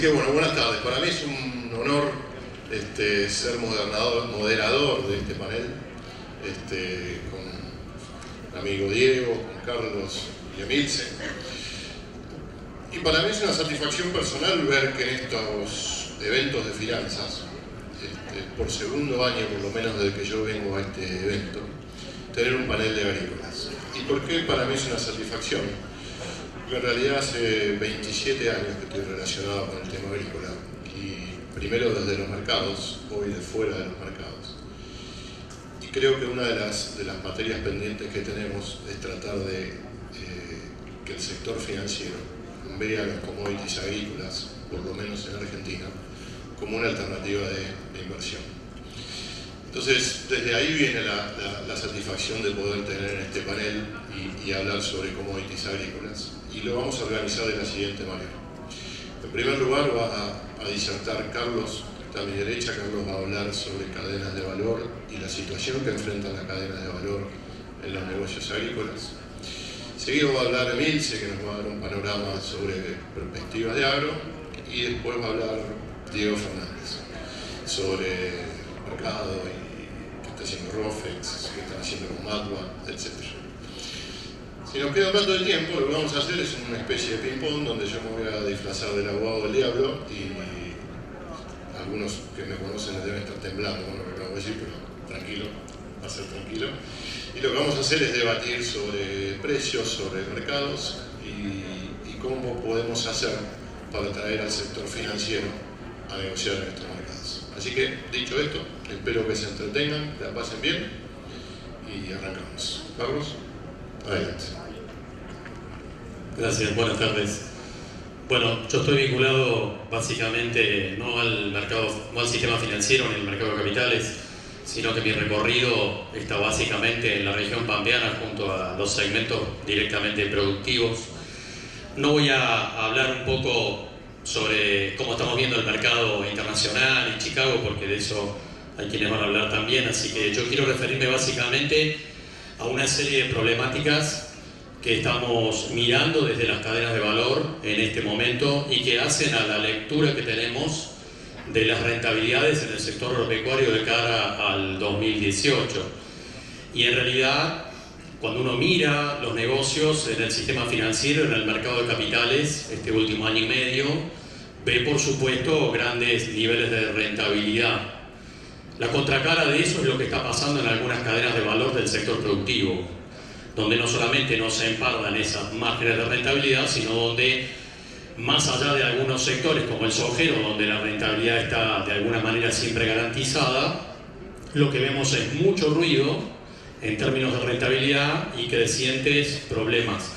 Así que bueno, buenas tardes. Para mí es un honor ser moderador de este panel, con el amigo Diego, con Carlos y Emilce. Y para mí es una satisfacción personal ver que en estos eventos de finanzas, por segundo año por lo menos desde que yo vengo a este evento, tener un panel de agrícolas. ¿Y por qué para mí es una satisfacción? Porque en realidad hace 27 años que estoy relacionado con el tema agrícola, y primero desde los mercados, hoy de fuera de los mercados. Y creo que una de las materias pendientes que tenemos es tratar de que el sector financiero vea los commodities agrícolas, por lo menos en Argentina, como una alternativa de inversión. Entonces, desde ahí viene la satisfacción de poder tener en este panel y hablar sobre commodities agrícolas. Y lo vamos a organizar de la siguiente manera. En primer lugar va a disertar Carlos, que está a mi derecha. Carlos va a hablar sobre cadenas de valor y la situación que enfrentan las cadenas de valor en los negocios agrícolas. Seguido va a hablar Emilce, que nos va a dar un panorama sobre perspectivas de agro, y después va a hablar Diego Fernández sobre mercado y qué está haciendo Rofex, qué están haciendo con Matwa, etc. Si nos queda un rato de tiempo, lo que vamos a hacer es una especie de ping-pong donde yo me voy a disfrazar del abogado del diablo, y algunos que me conocen deben estar temblando con lo que acabo de decir, pero tranquilo, va a ser tranquilo. Y lo que vamos a hacer es debatir sobre precios, sobre mercados y cómo podemos hacer para traer al sector financiero a negociar en estos mercados. Así que, dicho esto, espero que se entretengan, que la pasen bien y arrancamos. Carlos, adelante. Gracias, buenas tardes. Bueno, yo estoy vinculado básicamente no al mercado, no al sistema financiero ni al mercado de capitales, sino que mi recorrido está básicamente en la región pampeana junto a los segmentos directamente productivos. No voy a hablar un poco sobre cómo estamos viendo el mercado internacional en Chicago, porque de eso hay quienes van a hablar también, así que yo quiero referirme básicamente a una serie de problemáticas que estamos mirando desde las cadenas de valor en este momento y que hacen a la lectura que tenemos de las rentabilidades en el sector agropecuario de cara al 2018. Y en realidad, cuando uno mira los negocios en el sistema financiero, en el mercado de capitales, este último año y medio, ve por supuesto grandes niveles de rentabilidad. La contracara de eso es lo que está pasando en algunas cadenas de valor del sector productivo, donde no solamente no se empardan esas márgenes de rentabilidad, sino donde, más allá de algunos sectores como el sojero, donde la rentabilidad está de alguna manera siempre garantizada, lo que vemos es mucho ruido en términos de rentabilidad y crecientes problemas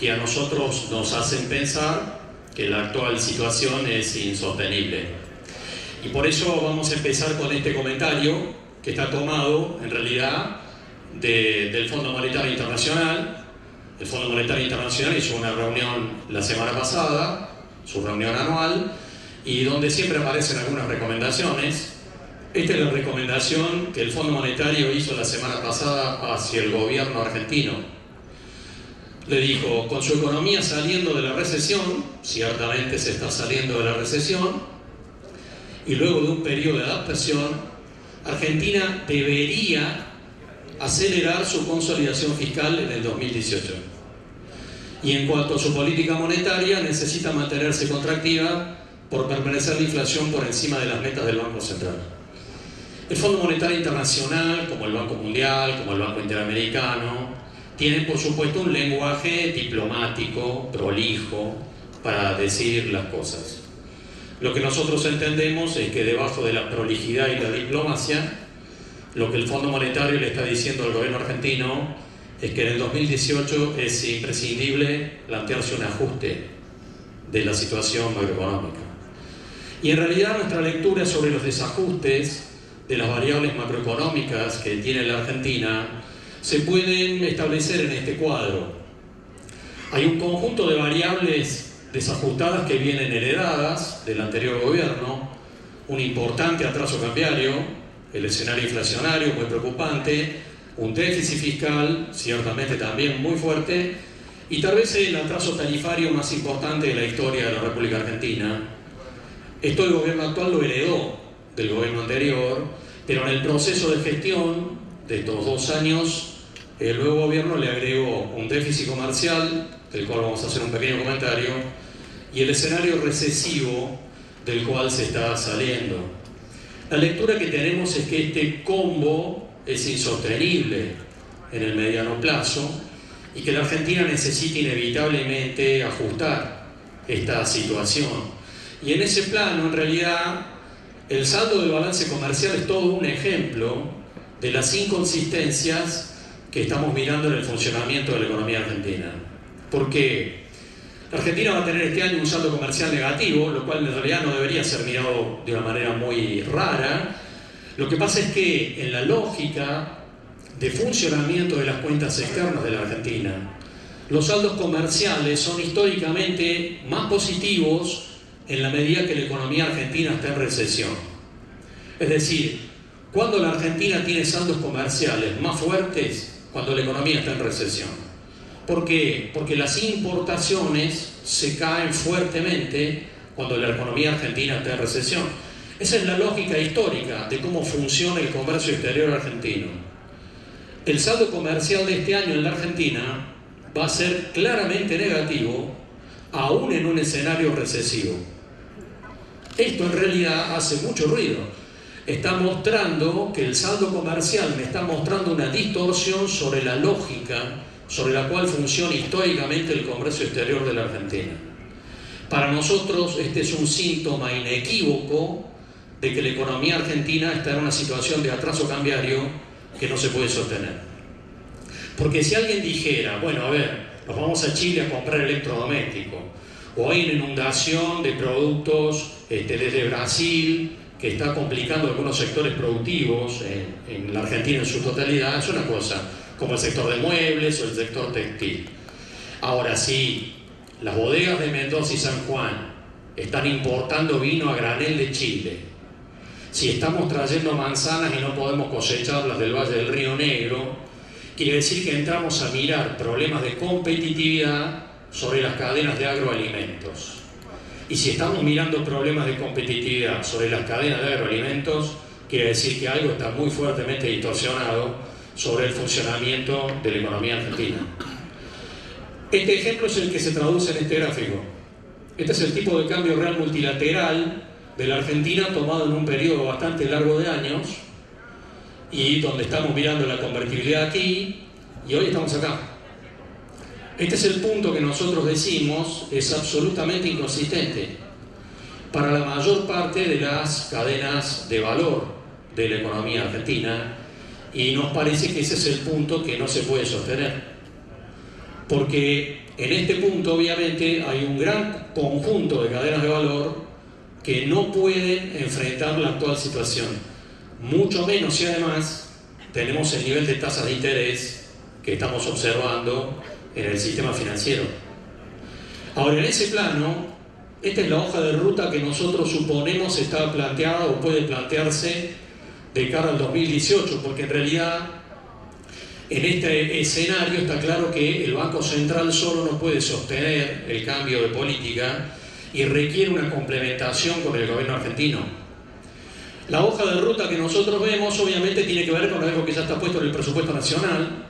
que a nosotros nos hacen pensar que la actual situación es insostenible. Y por eso vamos a empezar con este comentario que está tomado en realidad del Fondo Monetario Internacional. El Fondo Monetario Internacional hizo una reunión la semana pasada, su reunión anual, y donde siempre aparecen algunas recomendaciones. Esta es la recomendación que el Fondo Monetario hizo la semana pasada hacia el gobierno argentino. Le dijo, con su economía saliendo de la recesión, ciertamente se está saliendo de la recesión, y luego de un periodo de adaptación, Argentina debería acelerar su consolidación fiscal en el 2018. Y en cuanto a su política monetaria, necesita mantenerse contractiva por permanecer la inflación por encima de las metas del Banco Central. El Fondo Monetario Internacional, como el Banco Mundial, como el Banco Interamericano, tienen por supuesto un lenguaje diplomático, prolijo, para decir las cosas. Lo que nosotros entendemos es que debajo de la prolijidad y la diplomacia, lo que el Fondo Monetario le está diciendo al gobierno argentino es que en el 2018 es imprescindible plantearse un ajuste de la situación macroeconómica. Y en realidad nuestra lectura sobre los desajustes de las variables macroeconómicas que tiene la Argentina se pueden establecer en este cuadro. Hay un conjunto de variables desajustadas que vienen heredadas del anterior gobierno, un importante atraso cambiario, el escenario inflacionario muy preocupante, un déficit fiscal ciertamente también muy fuerte y tal vez el atraso tarifario más importante de la historia de la República Argentina, Esto el gobierno actual lo heredó del gobierno anterior, pero en el proceso de gestión de estos 2 años, el nuevo gobierno le agregó un déficit comercial, del cual vamos a hacer un pequeño comentario, y el escenario recesivo del cual se está saliendo. La lectura que tenemos es que este combo es insostenible en el mediano plazo y que la Argentina necesita inevitablemente ajustar esta situación. Y en ese plano, en realidad, el saldo del balance comercial es todo un ejemplo de las inconsistencias que estamos mirando en el funcionamiento de la economía argentina. ¿Por qué? La Argentina va a tener este año un saldo comercial negativo, lo cual en realidad no debería ser mirado de una manera muy rara. Lo que pasa es que en la lógica de funcionamiento de las cuentas externas de la Argentina, los saldos comerciales son históricamente más positivos en la medida que la economía argentina está en recesión. Es decir, cuando la Argentina tiene saldos comerciales más fuertes, cuando la economía está en recesión. ¿Por qué? Porque las importaciones se caen fuertemente cuando la economía argentina está en recesión. Esa es la lógica histórica de cómo funciona el comercio exterior argentino. El saldo comercial de este año en la Argentina va a ser claramente negativo, aún en un escenario recesivo. Esto en realidad hace mucho ruido. Está mostrando que el saldo comercial me está mostrando una distorsión sobre la lógica sobre la cual funciona históricamente el comercio exterior de la Argentina. Para nosotros este es un síntoma inequívoco de que la economía argentina está en una situación de atraso cambiario que no se puede sostener. Porque si alguien dijera, bueno, a ver, nos vamos a Chile a comprar electrodoméstico, o hay una inundación de productos desde Brasil que está complicando algunos sectores productivos en la Argentina en su totalidad, es una cosa, como el sector de muebles o el sector textil. Ahora, si las bodegas de Mendoza y San Juan están importando vino a granel de Chile, si estamos trayendo manzanas y no podemos cosecharlas del Valle del Río Negro, quiere decir que entramos a mirar problemas de competitividad sobre las cadenas de agroalimentos. Y si estamos mirando problemas de competitividad sobre las cadenas de agroalimentos, quiere decir que algo está muy fuertemente distorsionado sobre el funcionamiento de la economía argentina. Este ejemplo es el que se traduce en este gráfico. Este es el tipo de cambio real multilateral de la Argentina tomado en un periodo bastante largo de años y donde estamos mirando la convertibilidad aquí y hoy estamos acá. Este es el punto que nosotros decimos es absolutamente inconsistente para la mayor parte de las cadenas de valor de la economía argentina y nos parece que ese es el punto que no se puede sostener. Porque en este punto obviamente hay un gran conjunto de cadenas de valor que no pueden enfrentar la actual situación. Mucho menos si además tenemos el nivel de tasas de interés que estamos observando en el sistema financiero. Ahora, en ese plano, esta es la hoja de ruta que nosotros suponemos está planteada o puede plantearse de cara al 2018, porque en realidad en este escenario está claro que el Banco Central solo no puede sostener el cambio de política y requiere una complementación con el gobierno argentino. La hoja de ruta que nosotros vemos obviamente tiene que ver con algo que ya está puesto en el presupuesto nacional,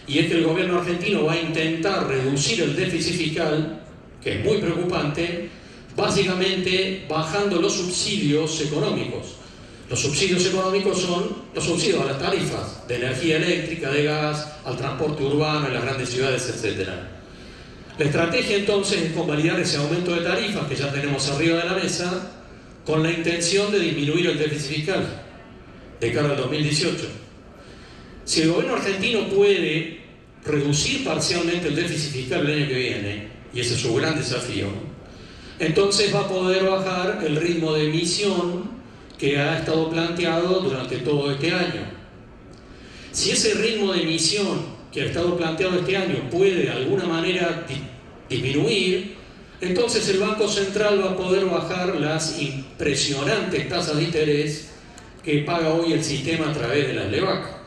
y es que el gobierno argentino va a intentar reducir el déficit fiscal, que es muy preocupante, básicamente bajando los subsidios económicos. Los subsidios económicos son los subsidios a las tarifas de energía eléctrica, de gas, al transporte urbano en las grandes ciudades, etc. La estrategia entonces es convalidar ese aumento de tarifas que ya tenemos arriba de la mesa con la intención de disminuir el déficit fiscal de cara al 2018. Si el gobierno argentino puede reducir parcialmente el déficit fiscal el año que viene, y ese es su gran desafío, entonces va a poder bajar el ritmo de emisión que ha estado planteado durante todo este año. Si ese ritmo de emisión que ha estado planteado este año puede de alguna manera disminuir, entonces el Banco Central va a poder bajar las impresionantes tasas de interés que paga hoy el sistema a través de las LEBAC.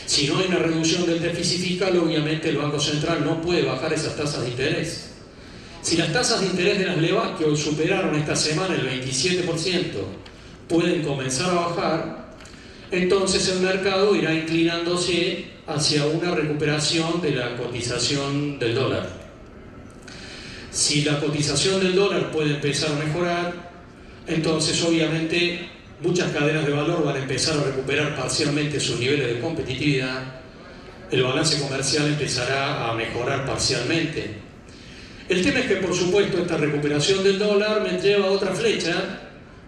Si no hay una reducción del déficit fiscal, obviamente el Banco Central no puede bajar esas tasas de interés. Si las tasas de interés de las LEVAC, que hoy superaron esta semana el 27%, pueden comenzar a bajar, entonces el mercado irá inclinándose hacia una recuperación de la cotización del dólar. Si la cotización del dólar puede empezar a mejorar, entonces obviamente muchas cadenas de valor van a empezar a recuperar parcialmente sus niveles de competitividad, el balance comercial empezará a mejorar parcialmente. El tema es que, por supuesto, esta recuperación del dólar me lleva a otra flecha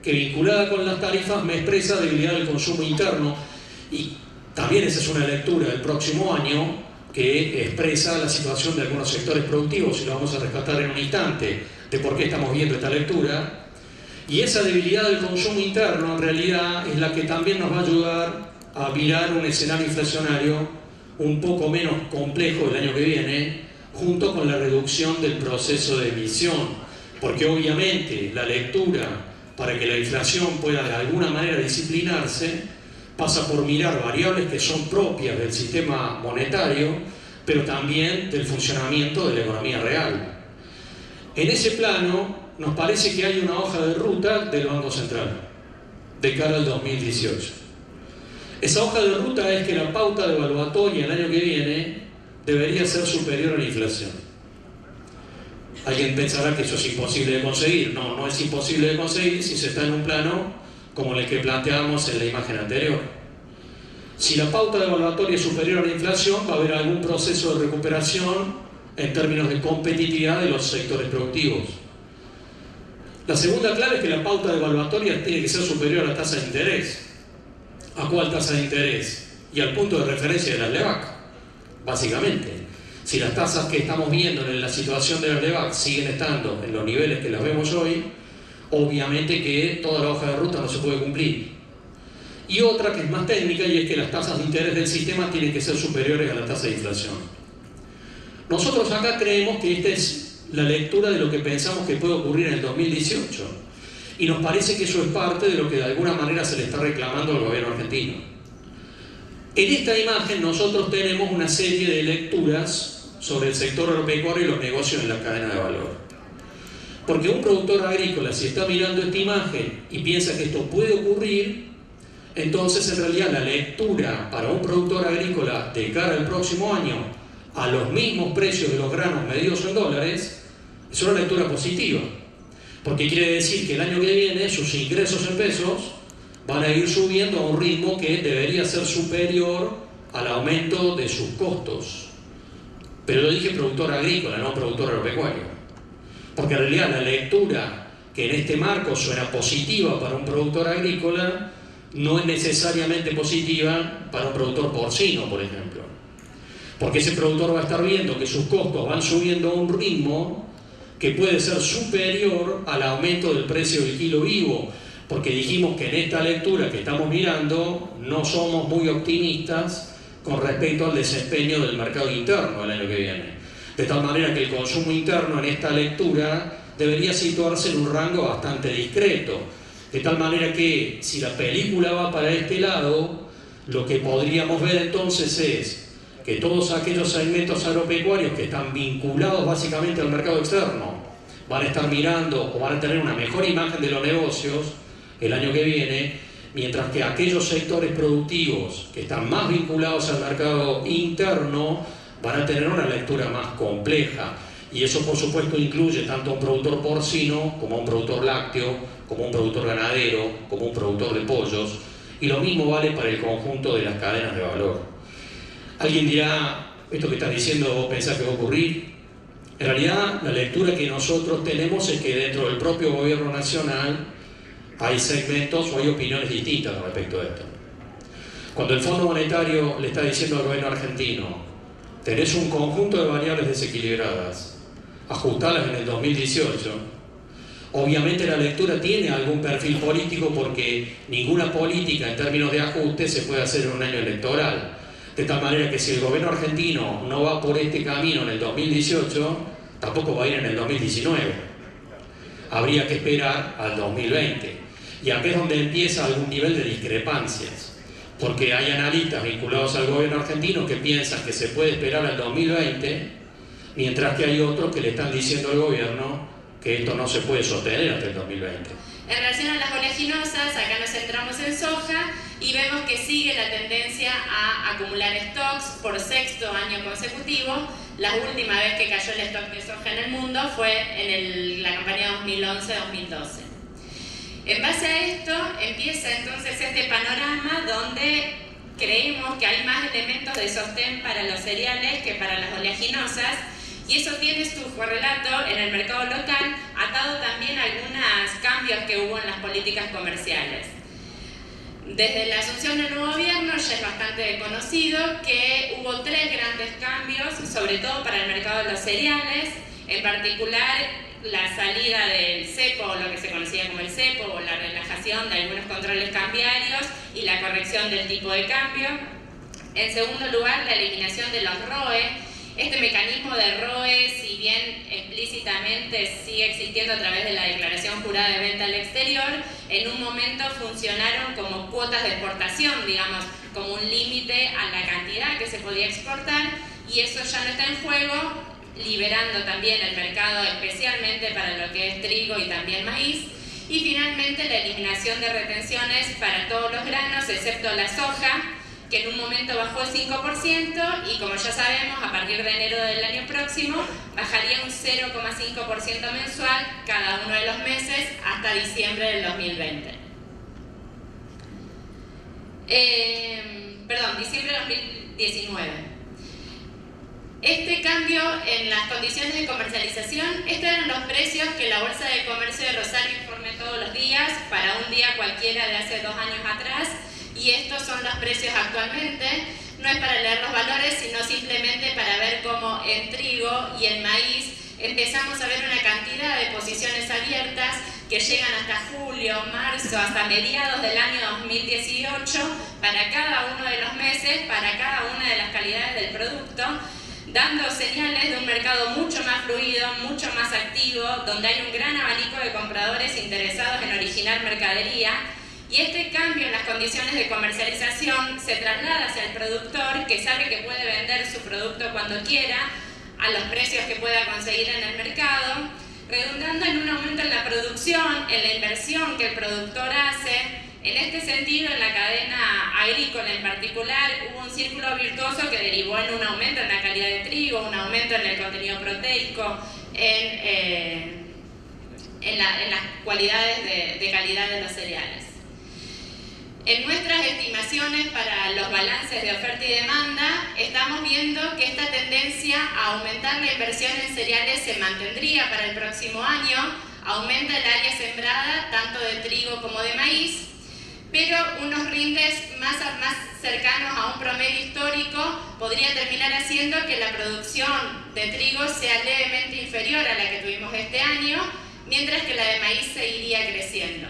que, vinculada con las tarifas, me expresa debilidad del consumo interno, y también esa es una lectura del próximo año que expresa la situación de algunos sectores productivos, y lo vamos a rescatar en un instante de por qué estamos viendo esta lectura. Y esa debilidad del consumo interno en realidad es la que también nos va a ayudar a virar un escenario inflacionario un poco menos complejo el año que viene, junto con la reducción del proceso de emisión, porque obviamente la lectura para que la inflación pueda de alguna manera disciplinarse pasa por mirar variables que son propias del sistema monetario, pero también del funcionamiento de la economía real. En ese plano nos parece que hay una hoja de ruta del Banco Central de cara al 2018. Esa hoja de ruta es que la pauta devaluatoria el año que viene debería ser superior a la inflación. Alguien pensará que eso es imposible de conseguir. No, no es imposible de conseguir si se está en un plano como el que planteábamos en la imagen anterior. Si la pauta devaluatoria es superior a la inflación, va a haber algún proceso de recuperación en términos de competitividad de los sectores productivos. La segunda clave es que la pauta devaluatoria tiene que ser superior a la tasa de interés. ¿A cuál tasa de interés? Y al punto de referencia de las LEVAC, básicamente. Si las tasas que estamos viendo en la situación de las LEVAC siguen estando en los niveles que las vemos hoy, obviamente que toda la hoja de ruta no se puede cumplir. Y otra que es más técnica, y es que las tasas de interés del sistema tienen que ser superiores a la tasa de inflación. Nosotros acá creemos que esta es la lectura de lo que pensamos que puede ocurrir en el 2018. Y nos parece que eso es parte de lo que de alguna manera se le está reclamando al gobierno argentino. En esta imagen nosotros tenemos una serie de lecturas sobre el sector agropecuario y los negocios en la cadena de valor. Porque un productor agrícola, si está mirando esta imagen y piensa que esto puede ocurrir, entonces en realidad la lectura para un productor agrícola de cara al próximo año a los mismos precios de los granos medidos en dólares es una lectura positiva. Porque quiere decir que el año que viene sus ingresos en pesos van a ir subiendo a un ritmo que debería ser superior al aumento de sus costos. Pero yo dije productor agrícola, no productor agropecuario. Porque en realidad la lectura que en este marco suena positiva para un productor agrícola no es necesariamente positiva para un productor porcino, por ejemplo. Porque ese productor va a estar viendo que sus costos van subiendo a un ritmo que puede ser superior al aumento del precio del kilo vivo, porque dijimos que en esta lectura que estamos mirando no somos muy optimistas con respecto al desempeño del mercado interno el año que viene. De tal manera que el consumo interno en esta lectura debería situarse en un rango bastante discreto. De tal manera que si la película va para este lado, lo que podríamos ver entonces es que todos aquellos segmentos agropecuarios que están vinculados básicamente al mercado externo van a estar mirando o van a tener una mejor imagen de los negocios el año que viene, mientras que aquellos sectores productivos que están más vinculados al mercado interno van a tener una lectura más compleja. Y eso, por supuesto, incluye tanto a un productor porcino como a un productor lácteo, como a un productor ganadero, como a un productor de pollos, y lo mismo vale para el conjunto de las cadenas de valor. Alguien dirá, esto que estás diciendo vos pensás que va a ocurrir. En realidad, la lectura que nosotros tenemos es que dentro del propio gobierno nacional hay segmentos o hay opiniones distintas respecto a esto. Cuando el Fondo Monetario le está diciendo al gobierno argentino, tenés un conjunto de variables desequilibradas, ajustalas en el 2018, obviamente la lectura tiene algún perfil político, porque ninguna política en términos de ajuste se puede hacer en un año electoral. De tal manera que si el gobierno argentino no va por este camino en el 2018, tampoco va a ir en el 2019. Habría que esperar al 2020. Y aquí es donde empieza algún nivel de discrepancias. Porque hay analistas vinculados al gobierno argentino que piensan que se puede esperar al 2020, mientras que hay otros que le están diciendo al gobierno que esto no se puede sostener hasta el 2020. En relación a las oleaginosas, acá nos centramos en soja y vemos que sigue la tendencia a acumular stocks por sexto año consecutivo. La última vez que cayó el stock de soja en el mundo fue en la campaña 2011-2012. En base a esto empieza entonces este panorama donde creemos que hay más elementos de sostén para los cereales que para las oleaginosas, y eso tiene su correlato en el mercado local, atado también a algunos cambios que hubo en las políticas comerciales. Desde la asunción del nuevo gobierno ya es bastante conocido que hubo 3 grandes cambios, sobre todo para el mercado de los cereales, en particular la salida del cepo, o lo que se conocía como el cepo, o la relajación de algunos controles cambiarios y la corrección del tipo de cambio. En segundo lugar, la eliminación de los ROE. Este mecanismo de ROE, si bien explícitamente sigue existiendo a través de la declaración jurada de venta al exterior, en un momento funcionaron como cuotas de exportación, digamos, como un límite a la cantidad que se podía exportar, y eso ya no está en juego, liberando también el mercado especialmente para lo que es trigo y también maíz. Y finalmente la eliminación de retenciones para todos los granos, excepto la soja, que en un momento bajó 5% y, como ya sabemos, a partir de enero del año próximo bajaría un 0,5% mensual cada uno de los meses hasta diciembre del 2020. Diciembre de 2019. Este cambio en las condiciones de comercialización, estos eran los precios que la Bolsa de Comercio de Rosario informe todos los días para un día cualquiera de hace 2 años atrás. Y estos son los precios actualmente. No es para leer los valores, sino simplemente para ver cómo en trigo y en maíz empezamos a ver una cantidad de posiciones abiertas que llegan hasta julio, marzo, hasta mediados del año 2018 para cada uno de los meses, para cada una de las calidades del producto, dando señales de un mercado mucho más fluido, mucho más activo, donde hay un gran abanico de compradores interesados en originar mercadería. Y este cambio en las condiciones de comercialización se traslada hacia el productor, que sabe que puede vender su producto cuando quiera, a los precios que pueda conseguir en el mercado, redundando en un aumento en la producción, en la inversión que el productor hace. En este sentido, en la cadena agrícola en particular, hubo un círculo virtuoso que derivó en un aumento en la calidad de trigo, un aumento en el contenido proteico, en las cualidades de calidad de los cereales. En nuestras estimaciones para los balances de oferta y demanda, estamos viendo que esta tendencia a aumentar la inversión en cereales se mantendría para el próximo año, aumenta el área sembrada tanto de trigo como de maíz, pero unos rindes más cercanos a un promedio histórico podría terminar haciendo que la producción de trigo sea levemente inferior a la que tuvimos este año, mientras que la de maíz seguiría creciendo.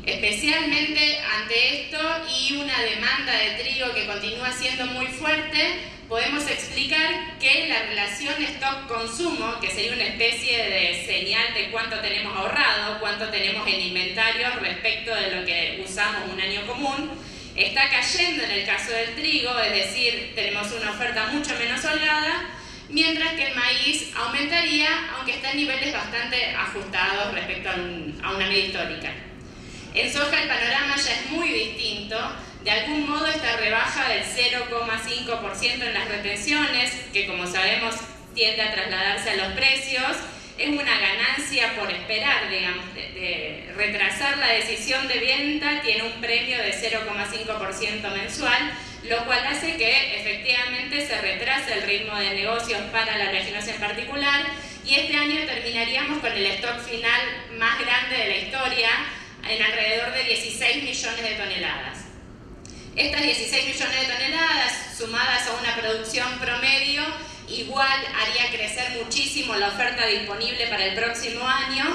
Especialmente ante esto y una demanda de trigo que continúa siendo muy fuerte, podemos explicar que la relación stock-consumo, que sería una especie de señal de cuánto tenemos ahorrado, cuánto tenemos en inventario respecto de lo que usamos un año común, está cayendo en el caso del trigo, es decir, tenemos una oferta mucho menos holgada, mientras que el maíz aumentaría, aunque está en niveles bastante ajustados respecto a una media histórica. En soja el panorama ya es muy distinto. De algún modo esta rebaja del 0,5% en las retenciones, que como sabemos tiende a trasladarse a los precios, es una ganancia por esperar, digamos, de retrasar la decisión de venta, tiene un premio de 0,5% mensual, lo cual hace que efectivamente se retrase el ritmo de negocios para la oleaginosa en particular, y este año terminaríamos con el stock final más grande de la historia, en alrededor de 16 millones de toneladas. Estas 16 millones de toneladas, sumadas a una producción promedio, igual haría crecer muchísimo la oferta disponible para el próximo año,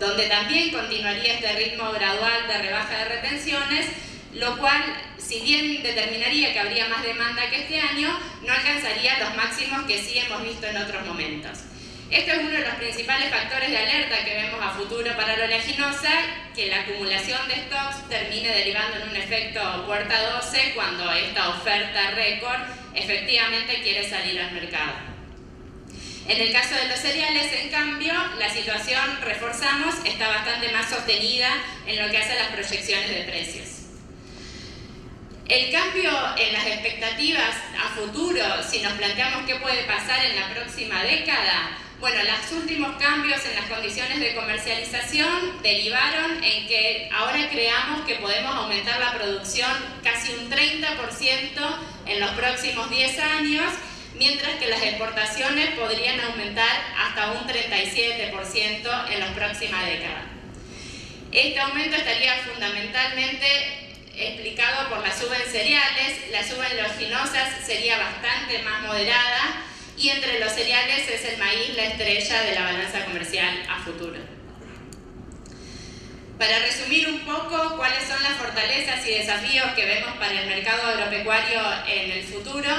donde también continuaría este ritmo gradual de rebaja de retenciones, lo cual, si bien determinaría que habría más demanda que este año, no alcanzaría los máximos que sí hemos visto en otros momentos. Este es uno de los principales factores de alerta que vemos a futuro para la oleaginosa, que la acumulación de stocks termine derivando en un efecto puerta 12 cuando esta oferta récord efectivamente quiere salir al mercado. En el caso de los cereales, en cambio, la situación, reforzamos, está bastante más sostenida en lo que hace a las proyecciones de precios. El cambio en las expectativas a futuro, si nos planteamos qué puede pasar en la próxima década, bueno, los últimos cambios en las condiciones de comercialización derivaron en que ahora creamos que podemos aumentar la producción casi un 30% en los próximos 10 años, mientras que las exportaciones podrían aumentar hasta un 37% en la próxima década. Este aumento estaría fundamentalmente explicado por la suba en cereales. La suba en oleaginosas sería bastante más moderada, y entre los cereales es el maíz la estrella de la balanza comercial a futuro. Para resumir un poco cuáles son las fortalezas y desafíos que vemos para el mercado agropecuario en el futuro,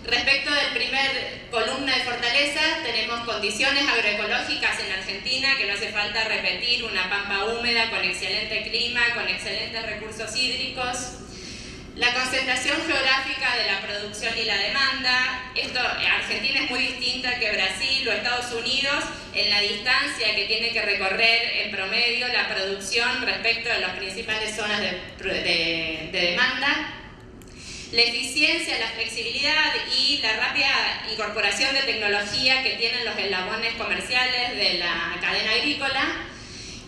respecto del primer columna de fortalezas, tenemos condiciones agroecológicas en Argentina, que no hace falta repetir, una pampa húmeda con excelente clima, con excelentes recursos hídricos. La concentración geográfica de la producción y la demanda. Argentina es muy distinta que Brasil o Estados Unidos en la distancia que tiene que recorrer en promedio la producción respecto de las principales zonas de demanda. La eficiencia, la flexibilidad y la rápida incorporación de tecnología que tienen los eslabones comerciales de la cadena agrícola.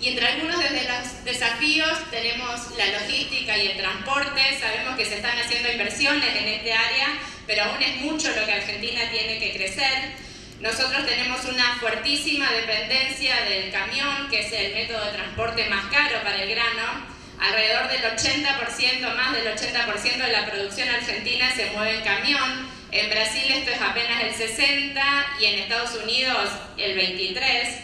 Y entre algunos de los desafíos tenemos la logística y el transporte. Sabemos que se están haciendo inversiones en este área, pero aún es mucho lo que Argentina tiene que crecer. Nosotros tenemos una fuertísima dependencia del camión, que es el método de transporte más caro para el grano. Alrededor del 80%, más del 80% de la producción argentina se mueve en camión. En Brasil esto es apenas el 60% y en Estados Unidos el 23%.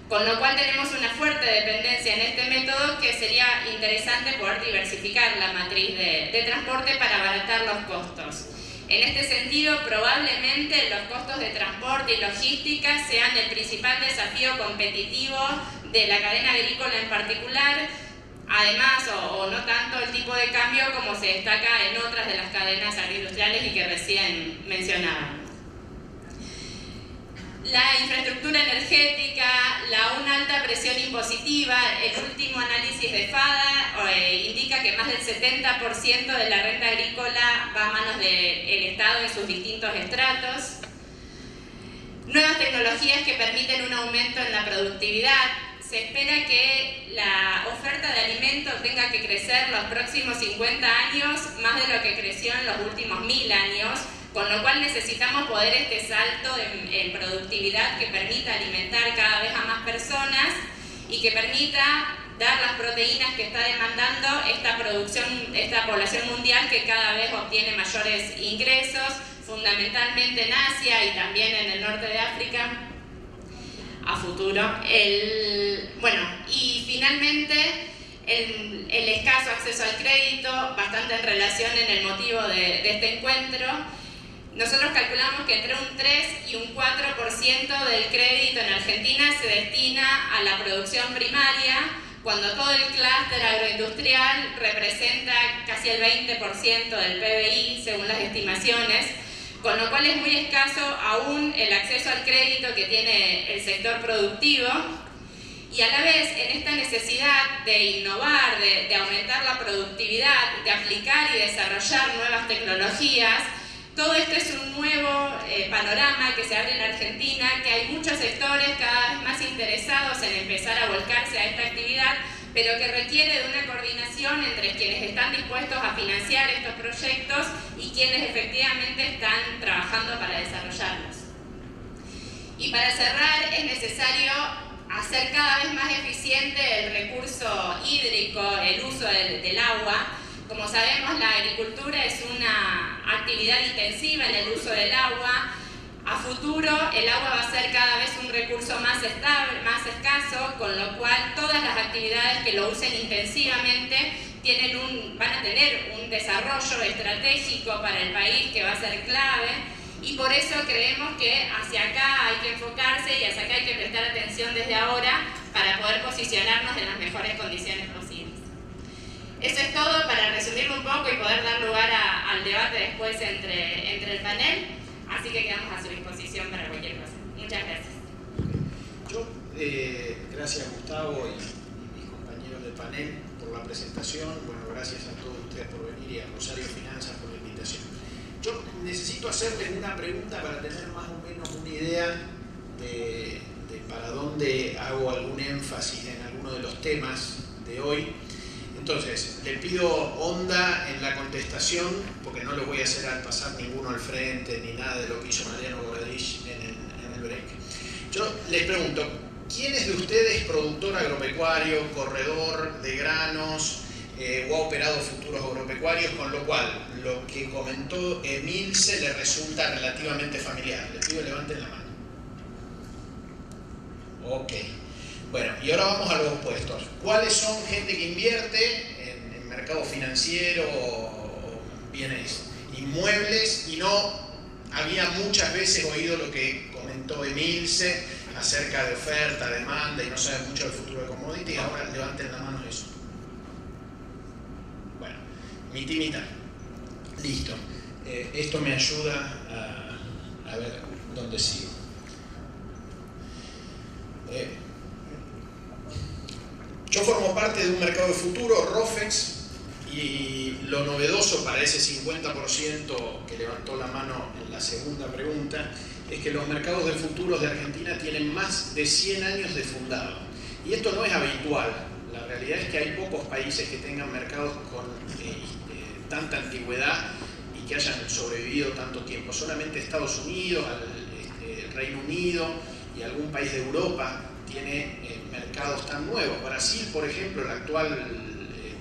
Con lo cual tenemos una fuerte dependencia en este método, que sería interesante poder diversificar la matriz de transporte para abaratar los costos. En este sentido, probablemente los costos de transporte y logística sean el principal desafío competitivo de la cadena agrícola en particular, además, o no tanto el tipo de cambio como se destaca en otras de las cadenas agroindustriales y que recién mencionábamos. La infraestructura energética, una alta presión impositiva. El último análisis de FADA indica que más del 70% de la renta agrícola va a manos del Estado en sus distintos estratos. Nuevas tecnologías que permiten un aumento en la productividad. Se espera que la oferta de alimentos tenga que crecer los próximos 50 años, más de lo que creció en los últimos 1000 años, con lo cual necesitamos poder este salto en productividad que permita alimentar cada vez a más personas y que permita dar las proteínas que está demandando esta población mundial, que cada vez obtiene mayores ingresos, fundamentalmente en Asia y también en el norte de África a futuro. Y finalmente el escaso acceso al crédito, bastante en relación en el motivo de este encuentro. Nosotros calculamos que entre un 3 y un 4% del crédito en Argentina se destina a la producción primaria, cuando todo el clúster agroindustrial representa casi el 20% del PBI, según las estimaciones, con lo cual es muy escaso aún el acceso al crédito que tiene el sector productivo. Y a la vez, en esta necesidad de innovar, de aumentar la productividad, de aplicar y desarrollar nuevas tecnologías, todo esto es un nuevo panorama que se abre en Argentina, que hay muchos sectores cada vez más interesados en empezar a volcarse a esta actividad, pero que requiere de una coordinación entre quienes están dispuestos a financiar estos proyectos y quienes efectivamente están trabajando para desarrollarlos. Y para cerrar, es necesario hacer cada vez más eficiente el recurso hídrico, el uso del agua. Como sabemos, la agricultura es una actividad intensiva en el uso del agua. A futuro, el agua va a ser cada vez un recurso más estable, más escaso, con lo cual todas las actividades que lo usen intensivamente van a tener un desarrollo estratégico para el país que va a ser clave, y por eso creemos que hacia acá hay que enfocarse y hacia acá hay que prestar atención desde ahora para poder posicionarnos en las mejores condiciones posibles. Eso es todo para resumirlo un poco y poder dar lugar al debate después entre el panel, así que quedamos a su disposición para cualquier cosa. Muchas gracias. Yo, gracias Gustavo y mis compañeros del panel por la presentación. Bueno, gracias a todos ustedes por venir y a Rosario Finanzas por la invitación. Yo necesito hacerles una pregunta para tener más o menos una idea de para dónde hago algún énfasis en alguno de los temas de hoy. Entonces, le pido onda en la contestación, porque no lo voy a hacer al pasar ninguno al frente, ni nada de lo que hizo Mariano Bogadich en el break. Yo les pregunto, ¿quién es de ustedes productor agropecuario, corredor de granos o ha operado futuros agropecuarios? Con lo cual, lo que comentó Emilce le resulta relativamente familiar. Les pido levanten la mano. Ok. Bueno, y ahora vamos a los opuestos. ¿Cuáles son gente que invierte en mercado financiero o bienes inmuebles y no había muchas veces oído lo que comentó Emilce acerca de oferta, demanda y no sabe mucho del futuro de commodity? Ahora levanten la mano eso. Bueno, mitad. Listo. Esto me ayuda a ver dónde sigo. Yo formo parte de un mercado de futuro, ROFEX, y lo novedoso para ese 50% que levantó la mano en la segunda pregunta es que los mercados de futuros de Argentina tienen más de 100 años de fundado. Y esto no es habitual. La realidad es que hay pocos países que tengan mercados con tanta antigüedad y que hayan sobrevivido tanto tiempo. Solamente Estados Unidos, el Reino Unido y algún país de Europa tiene mercados tan nuevos. Brasil, por ejemplo, la actual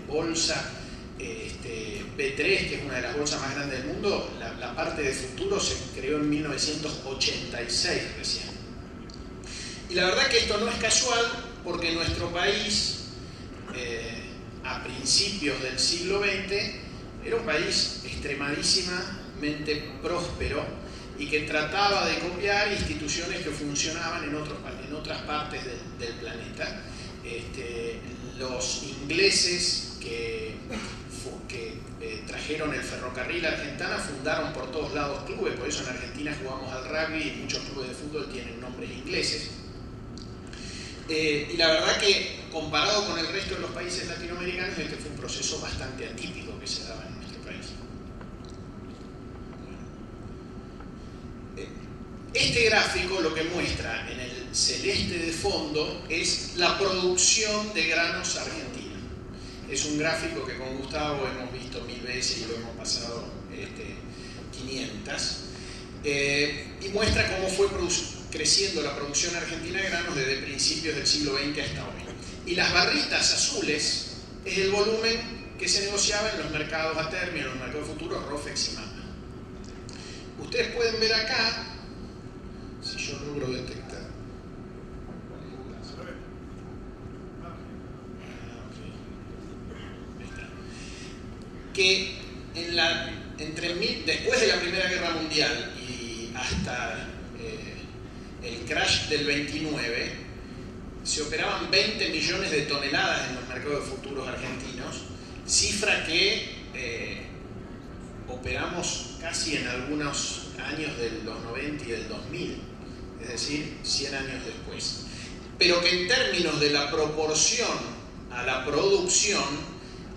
bolsa B3, que es una de las bolsas más grandes del mundo, la parte de futuro se creó en 1986 recién. Y la verdad que esto no es casual, porque nuestro país, a principios del siglo XX, era un país extremadísimamente próspero y que trataba de copiar instituciones que funcionaban en otras partes del planeta. Los ingleses que trajeron el ferrocarril a Argentina fundaron por todos lados clubes, por eso en Argentina jugamos al rugby y muchos clubes de fútbol tienen nombres ingleses. Y la verdad que comparado con el resto de los países latinoamericanos, este fue un proceso bastante atípico que se daba en nuestro país. Este gráfico lo que muestra en el celeste de fondo es la producción de granos argentinos. Es un gráfico que con Gustavo hemos visto 1000 veces y lo hemos pasado 500. Y muestra cómo fue creciendo la producción argentina de granos desde principios del siglo XX hasta hoy. Y las barritas azules es el volumen que se negociaba en los mercados a término, en los mercados futuros, ROFEX y MAPA. Ustedes pueden ver acá, si yo logro detectar. Que después de la Primera Guerra Mundial y hasta el crash del 29, se operaban 20 millones de toneladas en los mercados de futuros argentinos, cifra que operamos casi en algunos años de los 90 y del 2000, es decir, 100 años después. Pero que en términos de la proporción a la producción,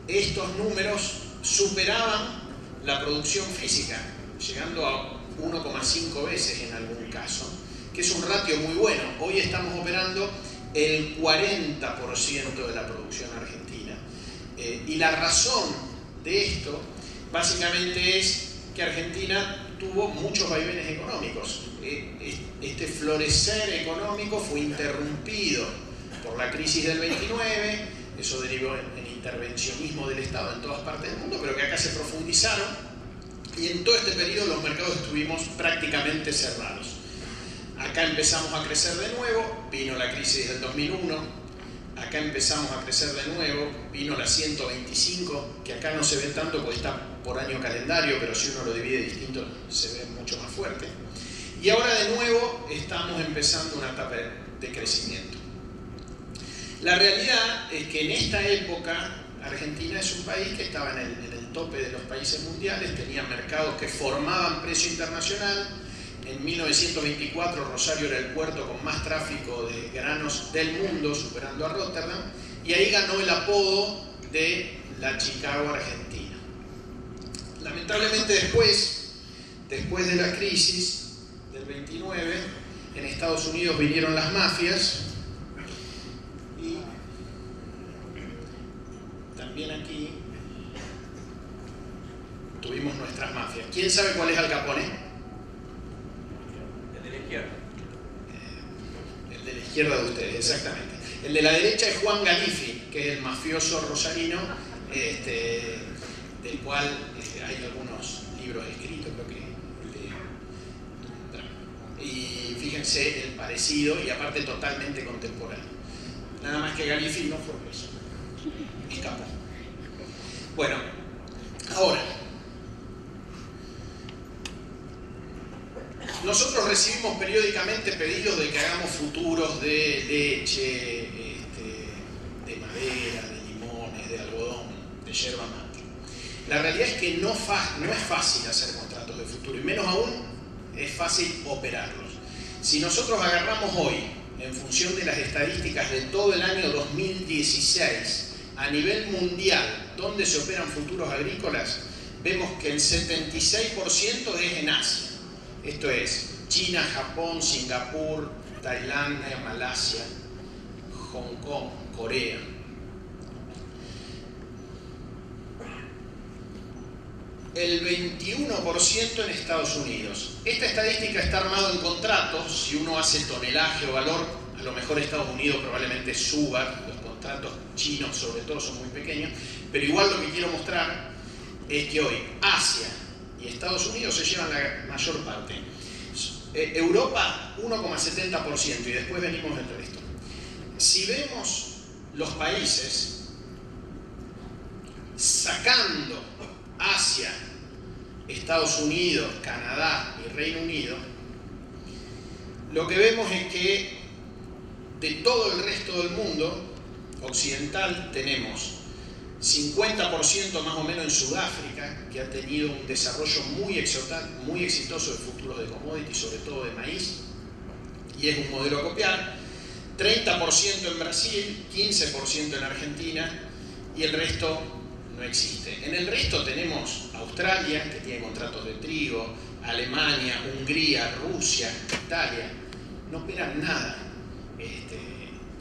estos números superaban la producción física, llegando a 1,5 veces en algún caso, que es un ratio muy bueno. Hoy estamos operando el 40% de la producción argentina. Y la razón de esto básicamente es que Argentina tuvo muchos vaivenes económicos. Este florecer económico fue interrumpido por la crisis del 29, eso derivó en intervencionismo del Estado en todas partes del mundo, pero que acá se profundizaron, y en todo este periodo los mercados estuvimos prácticamente cerrados. Acá empezamos a crecer de nuevo, vino la crisis del 2001, acá empezamos a crecer de nuevo, vino la 125, que acá no se ve tanto porque está por año calendario, pero si uno lo divide distinto se ve mucho más fuerte. Y ahora de nuevo estamos empezando una etapa de crecimiento. La realidad es que en esta época Argentina es un país que estaba en el tope de los países mundiales, tenía mercados que formaban precio internacional, En 1924 Rosario era el puerto con más tráfico de granos del mundo, superando a Rotterdam, y ahí ganó el apodo de la Chicago Argentina. Lamentablemente después de la crisis del 29, en Estados Unidos vinieron las mafias y también aquí tuvimos nuestras mafias. ¿Quién sabe cuál es Al Capone? El de la izquierda. El de la izquierda de ustedes, exactamente. El de la derecha es Juan Galifi, que es el mafioso rosarino, del cual hay algunos libros escritos, creo que. Y fíjense el parecido, y aparte totalmente contemporáneo. Nada más que Galifi no fue preso, escapó. Bueno, ahora, nosotros recibimos periódicamente pedidos de que hagamos futuros de leche, de madera, de limones, de algodón, de yerba mate. La realidad es que no es fácil hacer contratos de futuro, y menos aún es fácil operarlos. Si nosotros agarramos hoy, en función de las estadísticas de todo el año 2016, a nivel mundial, donde se operan futuros agrícolas, vemos que el 76% es en Asia. Esto es China, Japón, Singapur, Tailandia, Malasia, Hong Kong, Corea. El 21% en Estados Unidos. Esta estadística está armada en contratos. Si uno hace tonelaje o valor, a lo mejor Estados Unidos probablemente suba. Los contratos chinos sobre todo son muy pequeños, pero igual lo que quiero mostrar es que hoy Asia y Estados Unidos se llevan la mayor parte. Europa 1,70%, y después venimos el resto. Si vemos los países sacando Asia, Estados Unidos, Canadá y Reino Unido, lo que vemos es que de todo el resto del mundo occidental tenemos 50% más o menos en Sudáfrica, que ha tenido un desarrollo muy exitoso de futuros de commodities, sobre todo de maíz, y es un modelo a copiar. 30% en Brasil, 15% en Argentina, y el resto no existe. En el resto tenemos Australia, que tiene contratos de trigo, Alemania, Hungría, Rusia, Italia. No operan nada.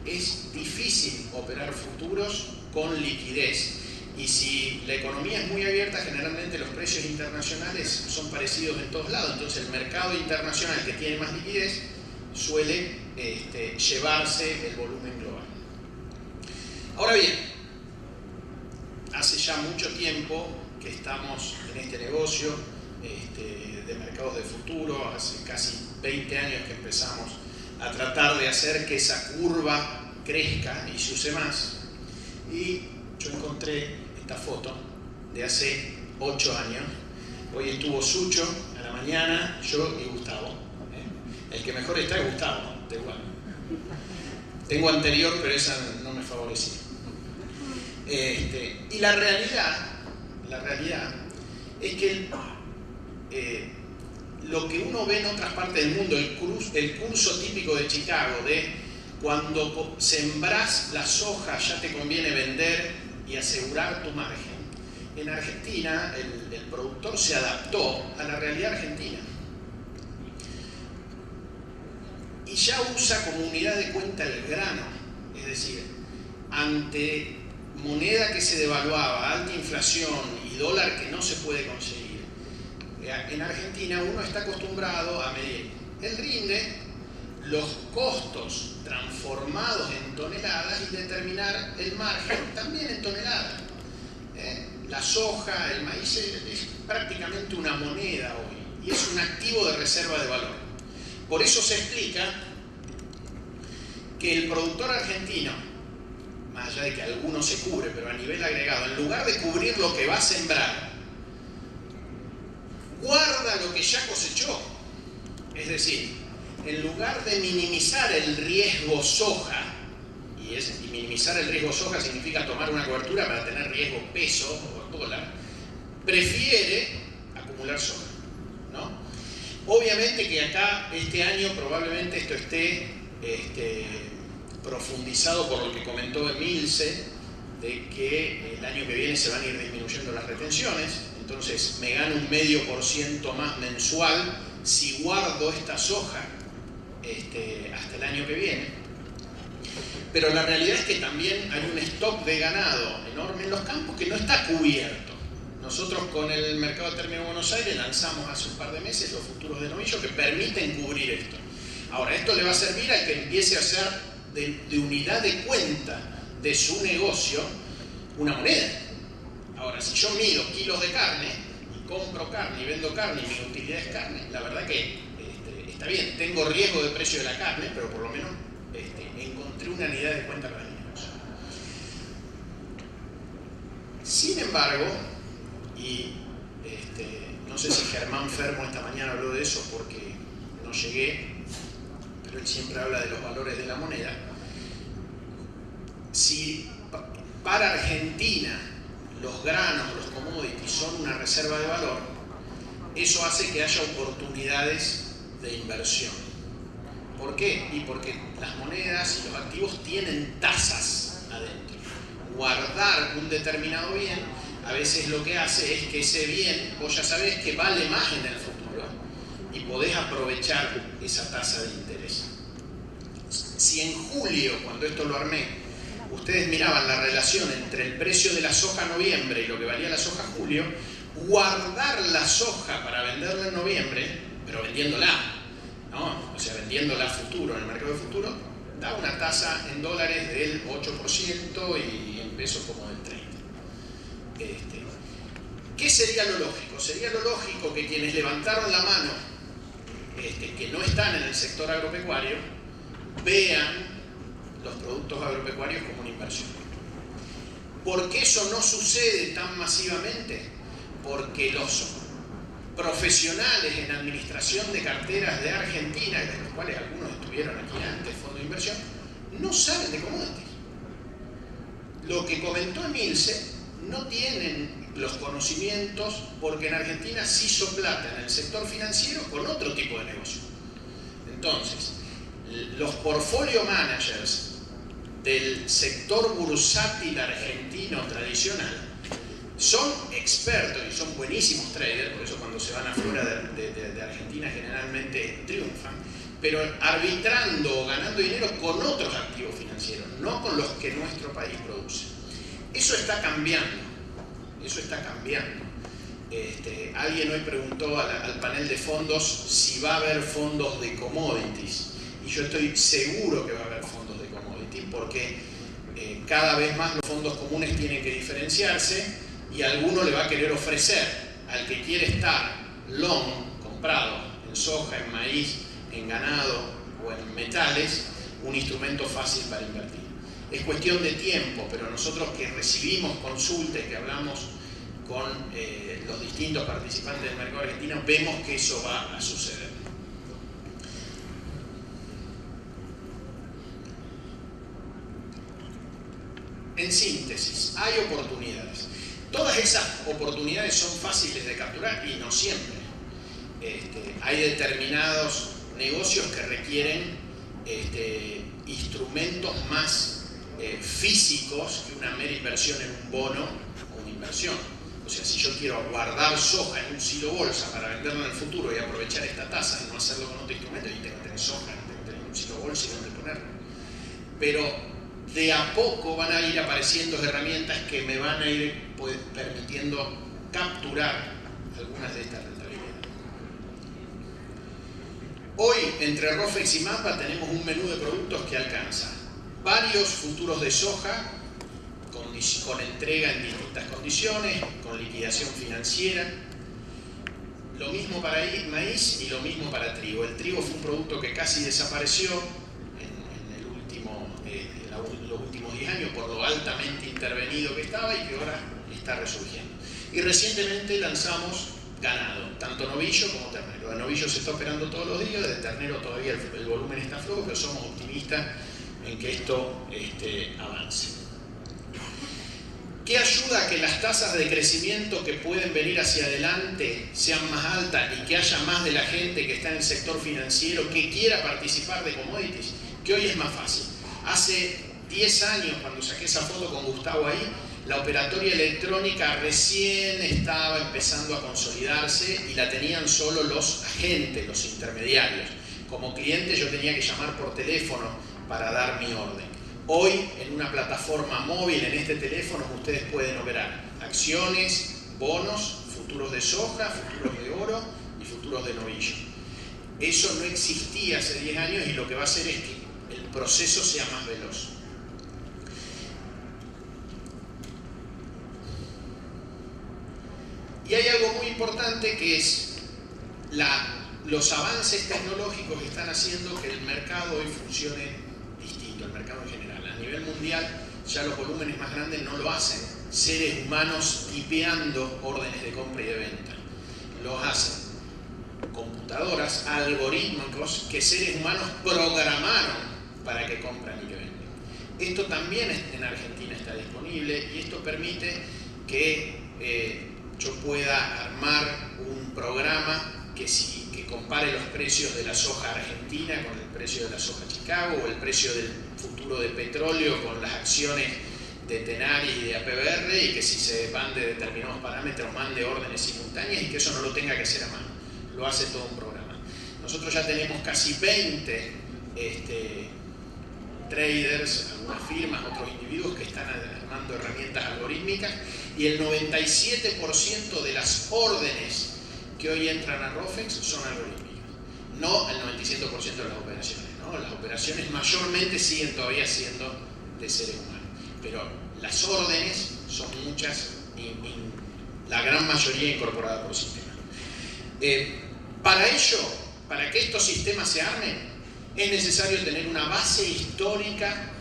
Es difícil operar futuros con liquidez. Y si la economía es muy abierta, generalmente los precios internacionales son parecidos en todos lados. Entonces el mercado internacional que tiene más liquidez suele llevarse el volumen global. Ahora bien, hace ya mucho tiempo que estamos en este negocio de mercados de futuro, hace casi 20 años que empezamos a tratar de hacer que esa curva crezca y se use más. Y yo encontré esta foto de hace 8 años. Hoy estuvo Sucho a la mañana, yo y Gustavo. El que mejor está es Gustavo, da igual. Tengo anterior, pero esa no me favorecía. Y la realidad es que lo que uno ve en otras partes del mundo, el curso típico de Chicago, de cuando sembrás la soja ya te conviene vender y asegurar tu margen. En Argentina el productor se adaptó a la realidad argentina y ya usa como unidad de cuenta el grano, es decir, ante moneda que se devaluaba, alta inflación y dólar que no se puede conseguir. En Argentina uno está acostumbrado a medir el rinde, los costos transformados en toneladas y determinar el margen también en toneladas. La soja, el maíz es prácticamente una moneda hoy y es un activo de reserva de valor. Por eso se explica que el productor argentino, más allá de que alguno se cubre, pero a nivel agregado, en lugar de cubrir lo que va a sembrar, guarda lo que ya cosechó. Es decir, en lugar de minimizar el riesgo soja, y minimizar el riesgo soja significa tomar una cobertura para tener riesgo peso o dólar, prefiere acumular soja, ¿no? Obviamente que acá este año probablemente esto esté profundizado por lo que comentó Emilce, de que el año que viene se van a ir disminuyendo las retenciones, entonces me gano un 0,5% más mensual si guardo esta soja hasta el año que viene. Pero la realidad es que también hay un stock de ganado enorme en los campos que no está cubierto. Nosotros con el Mercado de Término de Buenos Aires lanzamos hace un par de meses los futuros de novillo que permiten cubrir esto. Ahora, esto le va a servir al que empiece a hacer de unidad de cuenta de su negocio una moneda. Ahora, si yo mido kilos de carne y compro carne y vendo carne y mi utilidad es carne, la verdad que está bien, tengo riesgo de precio de la carne, pero por lo menos encontré una unidad de cuenta para mi negocio. Sin embargo, y no sé si Germán Fermo esta mañana habló de eso porque no llegué, pero él siempre habla de los valores de la moneda. Si para Argentina los granos, los commodities son una reserva de valor, eso hace que haya oportunidades de inversión. ¿Por qué? Y porque las monedas y los activos tienen tasas adentro. Guardar un determinado bien a veces lo que hace es que ese bien vos ya sabés que vale más en el futuro y podés aprovechar esa tasa de interés. Si en julio, cuando esto lo armé, ustedes miraban la relación entre el precio de la soja en noviembre y lo que valía la soja en julio, guardar la soja para venderla en noviembre, pero vendiéndola, ¿no? O sea, vendiéndola a futuro, en el mercado de futuro, da una tasa en dólares del 8% y en pesos como del 30%. ¿Qué sería lo lógico? Sería lo lógico que quienes levantaron la mano, que no están en el sector agropecuario, vean los productos agropecuarios como una inversión. ¿Por qué eso no sucede tan masivamente? Porque los profesionales en administración de carteras de Argentina, de los cuales algunos estuvieron aquí antes, fondo de inversión, no saben de commodities. Lo que comentó Emilce, no tienen los conocimientos porque en Argentina se hizo plata en el sector financiero con otro tipo de negocio. Entonces, los portfolio managers del sector bursátil argentino tradicional son expertos y son buenísimos traders, por eso cuando se van afuera de Argentina generalmente triunfan, pero arbitrando o ganando dinero con otros activos financieros, no con los que nuestro país produce. Eso está cambiando, eso está cambiando. Alguien hoy preguntó al panel de fondos si va a haber fondos de commodities, y yo estoy seguro que va a haber fondos de commodities porque cada vez más los fondos comunes tienen que diferenciarse y alguno le va a querer ofrecer al que quiere estar long, comprado en soja, en maíz, en ganado o en metales, un instrumento fácil para invertir. Es cuestión de tiempo, pero nosotros que recibimos consultas, que hablamos con los distintos participantes del mercado argentino, vemos que eso va a suceder. En síntesis, hay oportunidades. Todas esas oportunidades son fáciles de capturar y no siempre. Hay determinados negocios que requieren instrumentos más físicos que una mera inversión en un bono o una inversión. O sea, si yo quiero guardar soja en un silo bolsa para venderlo en el futuro y aprovechar esta tasa y no hacerlo con otro instrumento, y tengo que tener soja, tengo que tener un silo bolsa y dónde ponerlo. Pero de a poco van a ir apareciendo herramientas que me van a ir permitiendo capturar algunas de estas rentabilidades. Hoy, entre Rofex y MAPA, tenemos un menú de productos que alcanza varios futuros de soja con entrega en distintas condiciones, con liquidación financiera. Lo mismo para maíz y lo mismo para trigo. El trigo fue un producto que casi desapareció en los últimos 10 años por lo altamente intervenido que estaba y que ahora está resurgiendo. Y recientemente lanzamos ganado, tanto novillo como ternero. De novillo se está operando todos los días, de ternero todavía el volumen está flojo, pero somos optimistas en que esto avance. ¿Qué ayuda a que las tasas de crecimiento que pueden venir hacia adelante sean más altas y que haya más de la gente que está en el sector financiero que quiera participar de commodities? Que hoy es más fácil. Hace 10 años, cuando saqué esa foto con Gustavo ahí, la operatoria electrónica recién estaba empezando a consolidarse y la tenían solo los agentes, los intermediarios. Como cliente yo tenía que llamar por teléfono para dar mi orden. Hoy, en una plataforma móvil, en este teléfono, ustedes pueden operar acciones, bonos, futuros de soja, futuros de oro y futuros de novillo. Eso no existía hace 10 años y lo que va a hacer es que el proceso sea más veloz. Y hay algo muy importante que es los avances tecnológicos que están haciendo que el mercado hoy funcione distinto, el mercado en general. A nivel mundial ya los volúmenes más grandes no lo hacen seres humanos tipeando órdenes de compra y de venta. Los hacen computadoras, algoritmos que seres humanos programaron para que compran y que venden. Esto también en Argentina está disponible y esto permite que yo pueda armar un programa que compare los precios de la soja argentina con el precio de la soja Chicago o el precio del futuro de petróleo con las acciones de Tenaris y de APBR y que si se van de determinados parámetros mande órdenes simultáneas y que eso no lo tenga que hacer a mano. Lo hace todo un programa. Nosotros ya tenemos casi 20 traders, algunas firmas, otros individuos que están armando herramientas algorítmicas y el 97% de las órdenes que hoy entran a ROFEX son algorítmicas. No el 97% de las operaciones, ¿no? Las operaciones mayormente siguen todavía siendo de seres humanos. Pero las órdenes son muchas y la gran mayoría incorporadas por sistemas. Para ello, para que estos sistemas se armen, es necesario tener una base histórica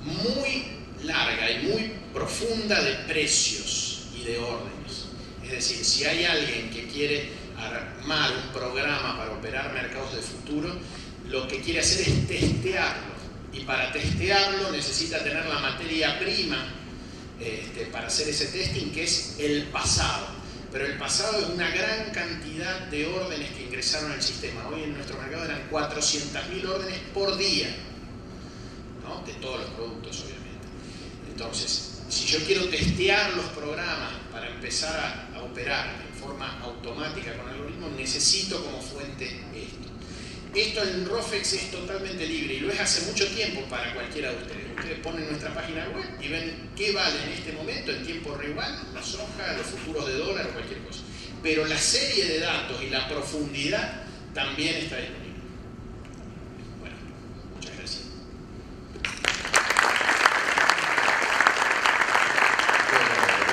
muy larga y muy profunda de precios y de órdenes. Es decir, si hay alguien que quiere armar un programa para operar mercados de futuro, lo que quiere hacer es testearlo. Y para testearlo necesita tener la materia prima para hacer ese testing, que es el pasado. Pero el pasado es una gran cantidad de órdenes que ingresaron al sistema. Hoy en nuestro mercado eran 400.000 órdenes por día, ¿no? De todos los productos, obviamente. Entonces, si yo quiero testear los programas para empezar a operar en forma automática con algoritmos, necesito como fuente esto. Esto en ROFEX es totalmente libre y lo es hace mucho tiempo para cualquiera de ustedes. Ustedes ponen nuestra página web y ven qué vale en este momento en tiempo real, la soja, los futuros de dólar o cualquier cosa. Pero la serie de datos y la profundidad también está disponible. Bueno, muchas gracias.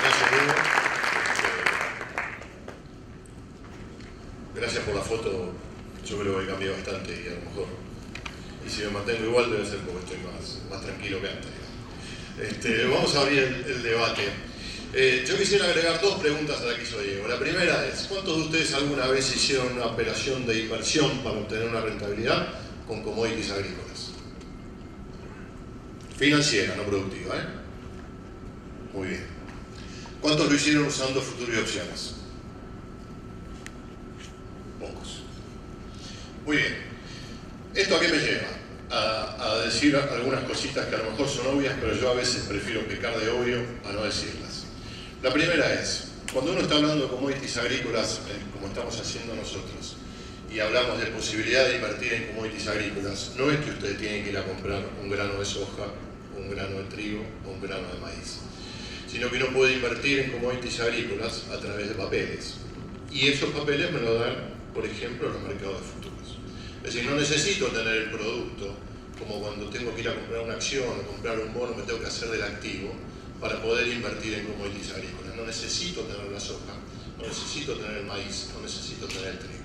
Gracias, Diego. Gracias por la foto. Yo creo que cambié bastante y a lo mejor, y si me mantengo igual debe ser porque estoy más tranquilo que antes. Vamos a abrir el debate. Yo quisiera agregar dos preguntas a la que hizo Diego. La primera es, ¿cuántos de ustedes alguna vez hicieron una operación de inversión para obtener una rentabilidad con commodities agrícolas? Financiera, no productiva, ¿eh? Muy bien. ¿Cuántos lo hicieron usando futuros y opciones? Pocos. Muy bien. ¿Esto a qué me lleva? A decir algunas cositas que a lo mejor son obvias, pero yo a veces prefiero pecar de obvio a no decirlas. La primera es, cuando uno está hablando de commodities agrícolas, como estamos haciendo nosotros, y hablamos de posibilidad de invertir en commodities agrícolas, no es que ustedes tienen que ir a comprar un grano de soja, un grano de trigo o un grano de maíz, sino que uno puede invertir en commodities agrícolas a través de papeles. Y esos papeles me lo dan, por ejemplo, los mercados de futuros. Es decir, no necesito tener el producto, como cuando tengo que ir a comprar una acción o comprar un bono, me tengo que hacer del activo para poder invertir en commodities agrícolas. No necesito tener la soja, no necesito tener el maíz, no necesito tener el trigo.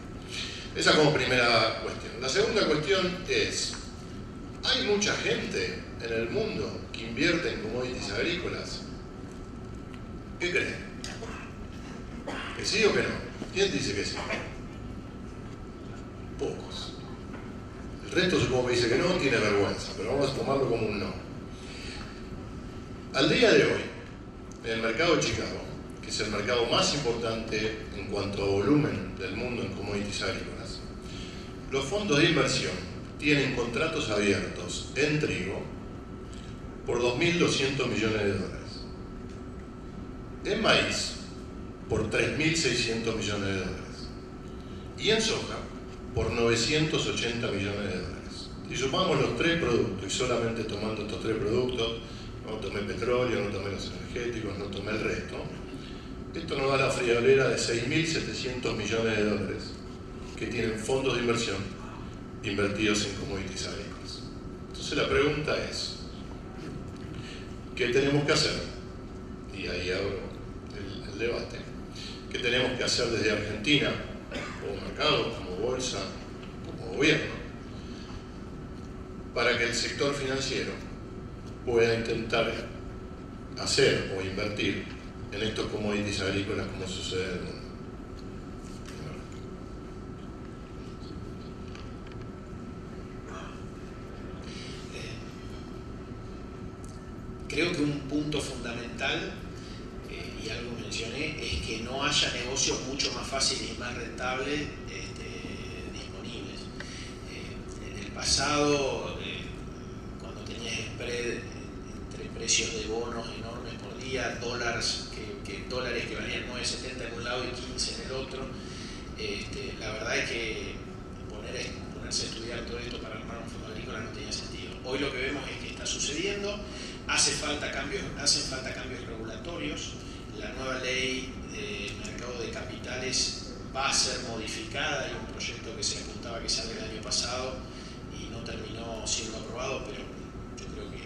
Esa como primera cuestión. La segunda cuestión es, ¿hay mucha gente en el mundo que invierte en commodities agrícolas? ¿Qué creen? ¿Que sí o que no? ¿Quién dice que sí? Pocos. El resto supongo que dice que no, tiene vergüenza, pero vamos a tomarlo como un no. Al día de hoy, En el mercado de Chicago, que es el mercado más importante en cuanto a volumen del mundo en commodities agrícolas, los fondos de inversión tienen contratos abiertos en trigo por 2.200 millones de dólares. En maíz, por 3.600 millones de dólares. Y en soja, por 980 millones de dólares. Si sumamos los tres productos, y solamente tomando estos tres productos, no tomé petróleo, no tomé los energéticos, no tomé el resto, esto nos da la friolera de 6.700 millones de dólares que tienen fondos de inversión invertidos en commodities agrícolas. Entonces la pregunta es, ¿qué tenemos que hacer? Y ahí abro el debate. ¿Qué tenemos que hacer desde Argentina, como mercado, como bolsa, como gobierno, para que el sector financiero pueda intentar hacer o invertir en estos commodities agrícolas como sucede en el mundo? Creo que un punto fundamental, y algo mencioné, es que no haya negocios mucho más fáciles y más rentables disponibles. En el pasado, cuando tenías spread entre precios de bonos enormes por día, dólares que valían 9.70 en un lado y 15 en el otro, la verdad es que ponerse a estudiar todo esto para armar un fondo agrícola no tenía sentido. Hoy lo que vemos es que está sucediendo. Hacen falta cambios regulatorios. La nueva ley de mercado de capitales va a ser modificada. Hay un proyecto que se apuntaba que salga el año pasado y no terminó siendo aprobado, pero yo creo que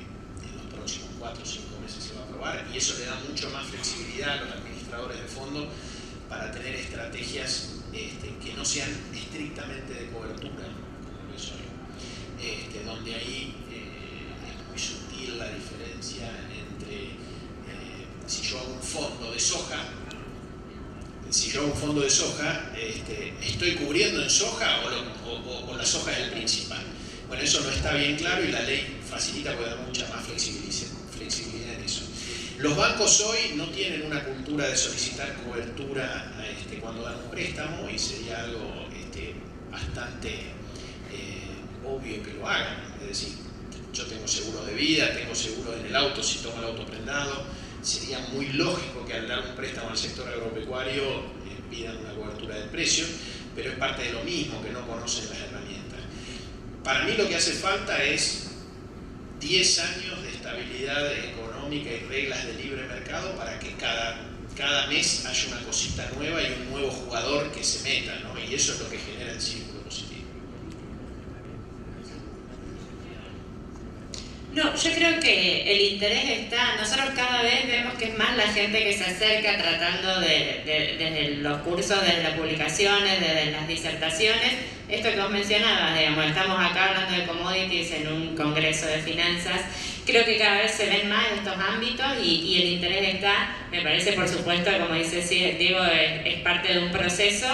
en los próximos 4 o 5 meses se va a aprobar, y eso le da mucho más flexibilidad a los administradores de fondos para tener estrategias que no sean estrictamente de cobertura, como lo es hoy, donde ahí es muy sutil la diferencia entre si yo hago un fondo de soja, ¿estoy cubriendo en soja o la soja es el principal? Bueno, eso no está bien claro y la ley facilita, puede dar mucha más flexibilidad en eso. Los bancos hoy no tienen una cultura de solicitar cobertura cuando dan un préstamo, y sería algo bastante obvio que lo hagan. Es decir, yo tengo seguro de vida, tengo seguro en el auto si tomo el auto prendado. Sería muy lógico que al dar un préstamo al sector agropecuario pidan una cobertura del precio, pero es parte de lo mismo, que no conocen las herramientas. Para mí lo que hace falta es 10 años de estabilidad económica y reglas de libre mercado para que cada mes haya una cosita nueva y un nuevo jugador que se meta, ¿no? Y eso es lo que genera el círculo positivo. No, yo creo que el interés está, nosotros cada vez vemos que es más la gente que se acerca tratando desde los cursos, desde las publicaciones, desde las disertaciones, esto que vos mencionabas, digamos, estamos acá hablando de commodities en un congreso de finanzas, creo que cada vez se ven más estos ámbitos y el interés está, me parece, por supuesto, como dice Diego, es parte de un proceso,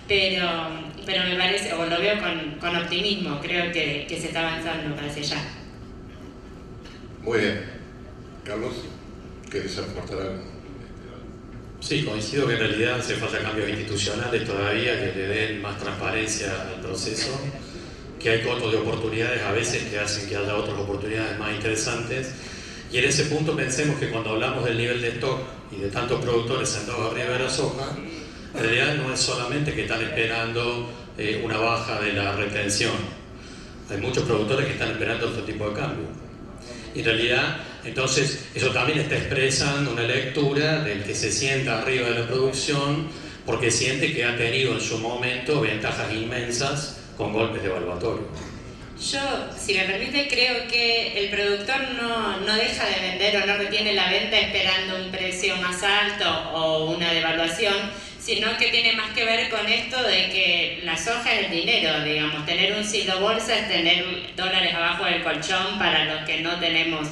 pero me parece, o lo veo con optimismo, creo que se está avanzando hacia allá. Muy bien. Carlos, ¿querés aportar algo? Sí, coincido que en realidad hace falta cambios institucionales todavía que le den más transparencia al proceso, que hay costos de oportunidades a veces que hacen que haya otras oportunidades más interesantes, y en ese punto pensemos que cuando hablamos del nivel de stock y de tantos productores sentados arriba de la soja, en realidad no es solamente que están esperando una baja de la retención, hay muchos productores que están esperando otro tipo de cambio. En realidad, entonces, eso también está expresando una lectura del que se sienta arriba de la producción porque siente que ha tenido en su momento ventajas inmensas con golpes devaluatorios. Yo, si me permite, creo que el productor no deja de vender o no retiene la venta esperando un precio más alto o una devaluación, sino que tiene más que ver con esto de que la soja es el dinero, digamos, tener un silo bolsa es tener dólares abajo del colchón para los que no tenemos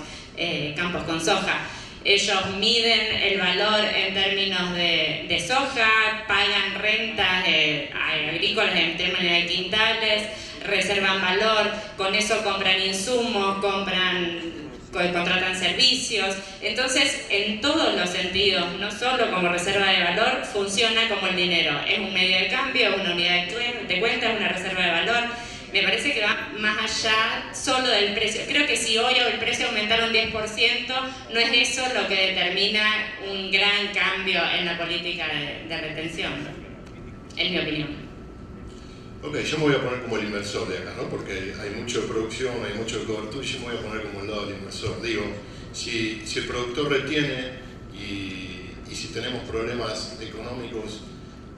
campos con soja. Ellos miden el valor en términos de soja, pagan rentas agrícolas en términos de quintales, reservan valor, con eso compran insumos, compran contratan servicios. Entonces, en todos los sentidos, no solo como reserva de valor, funciona como el dinero. Es un medio de cambio, una unidad de cuenta, una reserva de valor. Me parece que va más allá solo del precio. Creo que si hoy el precio aumentara un 10%, no es eso lo que determina un gran cambio en la política de retención, en mi opinión. Ok, yo me voy a poner como el inversor de acá, ¿no? Porque hay mucho de producción, hay mucho de cobertura, y yo me voy a poner como el lado del inversor. Digo, si el productor retiene y si tenemos problemas económicos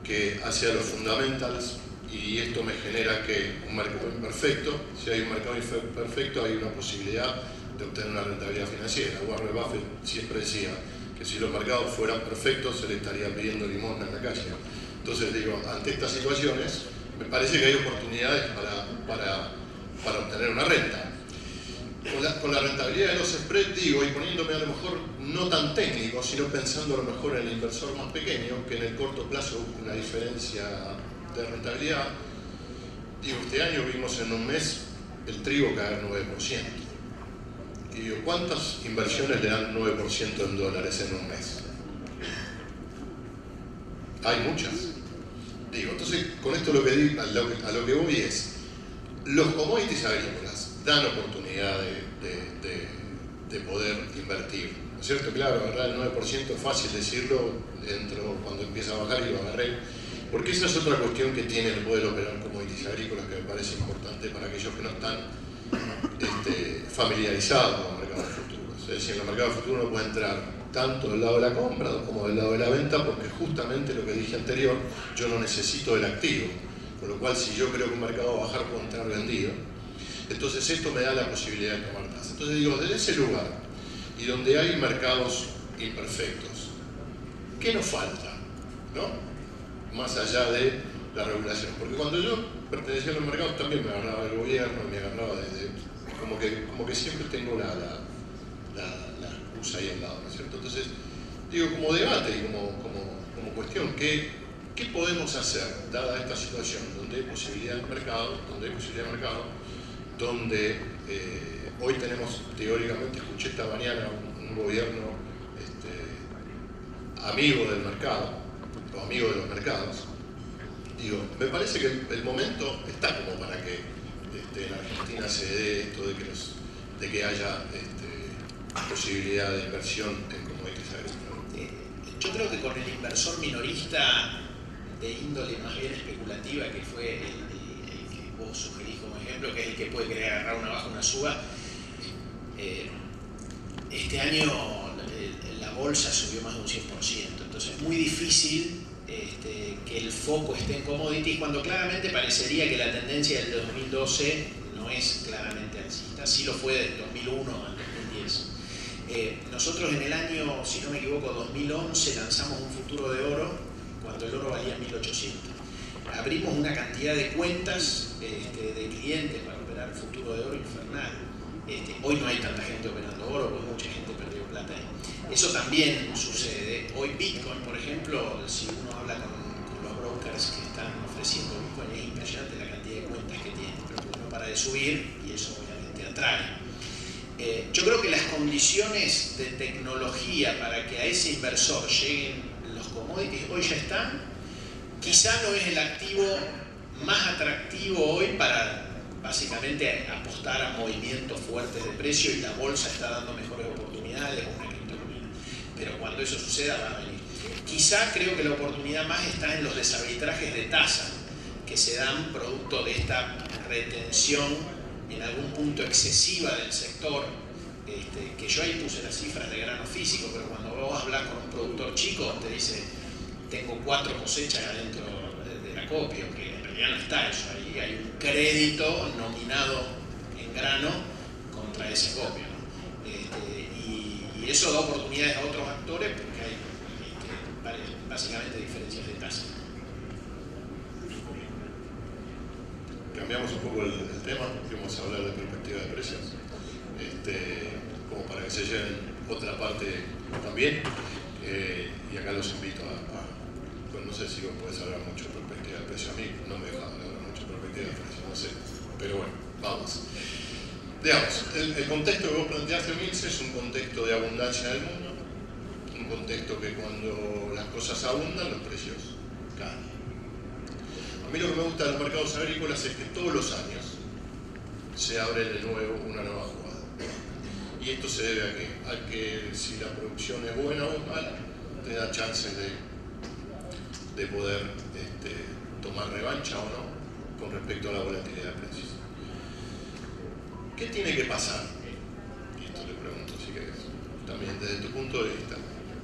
que hacia los fundamentals, y esto me genera que un mercado imperfecto, si hay un mercado imperfecto hay una posibilidad de obtener una rentabilidad financiera. Warren Buffett siempre decía que si los mercados fueran perfectos se le estaría pidiendo limosna en la calle. Entonces digo, ante estas situaciones me parece que hay oportunidades para obtener una renta. Con la rentabilidad de los spreads, digo, y poniéndome a lo mejor no tan técnico, sino pensando a lo mejor en el inversor más pequeño, que en el corto plazo busca una diferencia de rentabilidad. Digo, este año vimos en un mes el trigo caer 9%. Y digo, ¿cuántas inversiones le dan 9% en dólares en un mes? Hay muchas. Digo, entonces con esto a lo que voy es, los commodities agrícolas dan oportunidad de poder invertir, ¿no es cierto? Claro, ¿verdad? El 9% es fácil decirlo, entro cuando empieza a bajar y lo agarré, porque esa es otra cuestión que tiene el poder operar commodities agrícolas que me parece importante para aquellos que no están familiarizados con los mercados futuros. Es decir, en los mercados futuros uno puede entrar tanto del lado de la compra como del lado de la venta, porque justamente lo que dije anterior, yo no necesito el activo, con lo cual si yo creo que un mercado va a bajar puedo entrar vendido. Entonces esto me da la posibilidad de tomar tasas. Entonces digo, desde ese lugar y donde hay mercados imperfectos, ¿qué nos falta? ¿No? Más allá de la regulación, porque cuando yo pertenecía a los mercados también me agarraba el gobierno, me agarraba como que siempre tengo la excusa ahí al lado, ¿no es cierto? Entonces, digo, como debate y como cuestión, ¿qué podemos hacer dada esta situación donde hay posibilidad de mercado, donde hoy tenemos teóricamente, escuché esta mañana un gobierno amigo del mercado, o amigo de los mercados? Digo, me parece que el momento está como para que en Argentina se dé esto de que haya posibilidad de inversión en commodities agrícolas. Yo creo que con el inversor minorista de índole más bien especulativa, que fue el que vos sugerís como ejemplo, que es el que puede querer agarrar una baja, una suba, este año la bolsa subió más de un 100%, entonces es muy difícil que el foco esté en commodities, cuando claramente parecería que la tendencia del 2012 no es claramente alcista, sí lo fue del 2001 al 2010. Nosotros en el año, si no me equivoco, 2011 lanzamos un futuro de oro cuando el oro valía 1800. Abrimos una cantidad de cuentas de clientes para operar futuro de oro infernal. Hoy no hay tanta gente operando oro porque mucha gente perdió plata ahí. Eso también sucede. Hoy Bitcoin, por ejemplo, si uno habla con los brokers que están ofreciendo Bitcoin, es impresionante la cantidad de cuentas que tienen, pero no para de subir y eso obviamente atrae. Yo creo que las condiciones de tecnología para que a ese inversor lleguen los commodities hoy ya están. Quizá no es el activo más atractivo hoy para básicamente apostar a movimientos fuertes de precio, y la bolsa está dando mejores oportunidades o una criptomoneda. Pero cuando eso suceda va a venir. Quizá creo que la oportunidad más está en los desarbitrajes de tasa que se dan producto de esta retención en algún punto excesiva del sector, que yo ahí puse las cifras de grano físico, pero cuando vos hablas con un productor chico te dice tengo 4 cosechas adentro del acopio, que en realidad no está eso, ahí hay un crédito nominado en grano contra ese acopio, ¿no? Y eso da oportunidades a otros actores porque hay básicamente diferencias de tasa. Cambiamos un poco el tema, vamos a hablar de perspectiva de precios, como para que se lleven otra parte también, y acá los invito pues no sé si vos podés hablar mucho de perspectiva de precio, a mí no me deja hablar mucho de perspectiva de precio, no sé, pero bueno, vamos. Digamos, el contexto que vos planteaste, Milce, es un contexto de abundancia del mundo, un contexto que cuando las cosas abundan, los precios caen. A mí lo que me gusta de los mercados agrícolas es que todos los años se abre de nuevo una nueva jugada. Y esto se debe a que si la producción es buena o es mala, te da chances de poder tomar revancha o no con respecto a la volatilidad de precios. ¿Qué tiene que pasar? Y esto te pregunto, si querés, también desde tu punto de vista.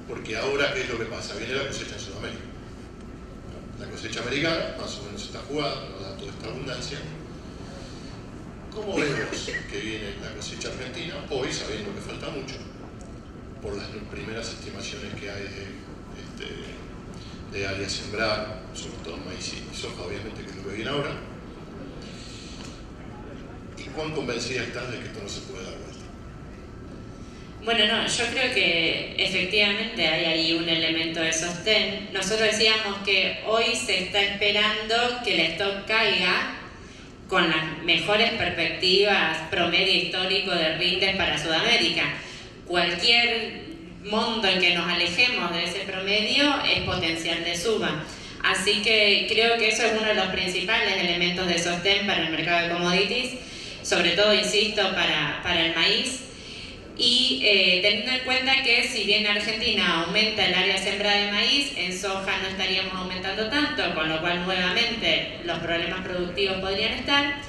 Porque ahora, ¿qué es lo que pasa? Viene la cosecha en Sudamérica. La cosecha americana, más o menos está jugada, nos da toda esta abundancia. ¿Cómo vemos que viene la cosecha argentina? Hoy, sabiendo que falta mucho, por las primeras estimaciones que hay de área sembrar, sobre todo maíz y soja, obviamente, que es lo que viene ahora. ¿Y cuán convencida estás de que esto no se puede dar vuelta? Bueno, no, yo creo que efectivamente hay ahí un elemento de sostén. Nosotros decíamos que hoy se está esperando que el stock caiga con las mejores perspectivas promedio histórico de rindes para Sudamérica. Cualquier monto en que nos alejemos de ese promedio es potencial de suba. Así que creo que eso es uno de los principales elementos de sostén para el mercado de commodities, sobre todo, insisto, para el maíz. Y teniendo en cuenta que si bien Argentina aumenta el área sembrada de maíz, en soja no estaríamos aumentando tanto, con lo cual nuevamente los problemas productivos podrían estar.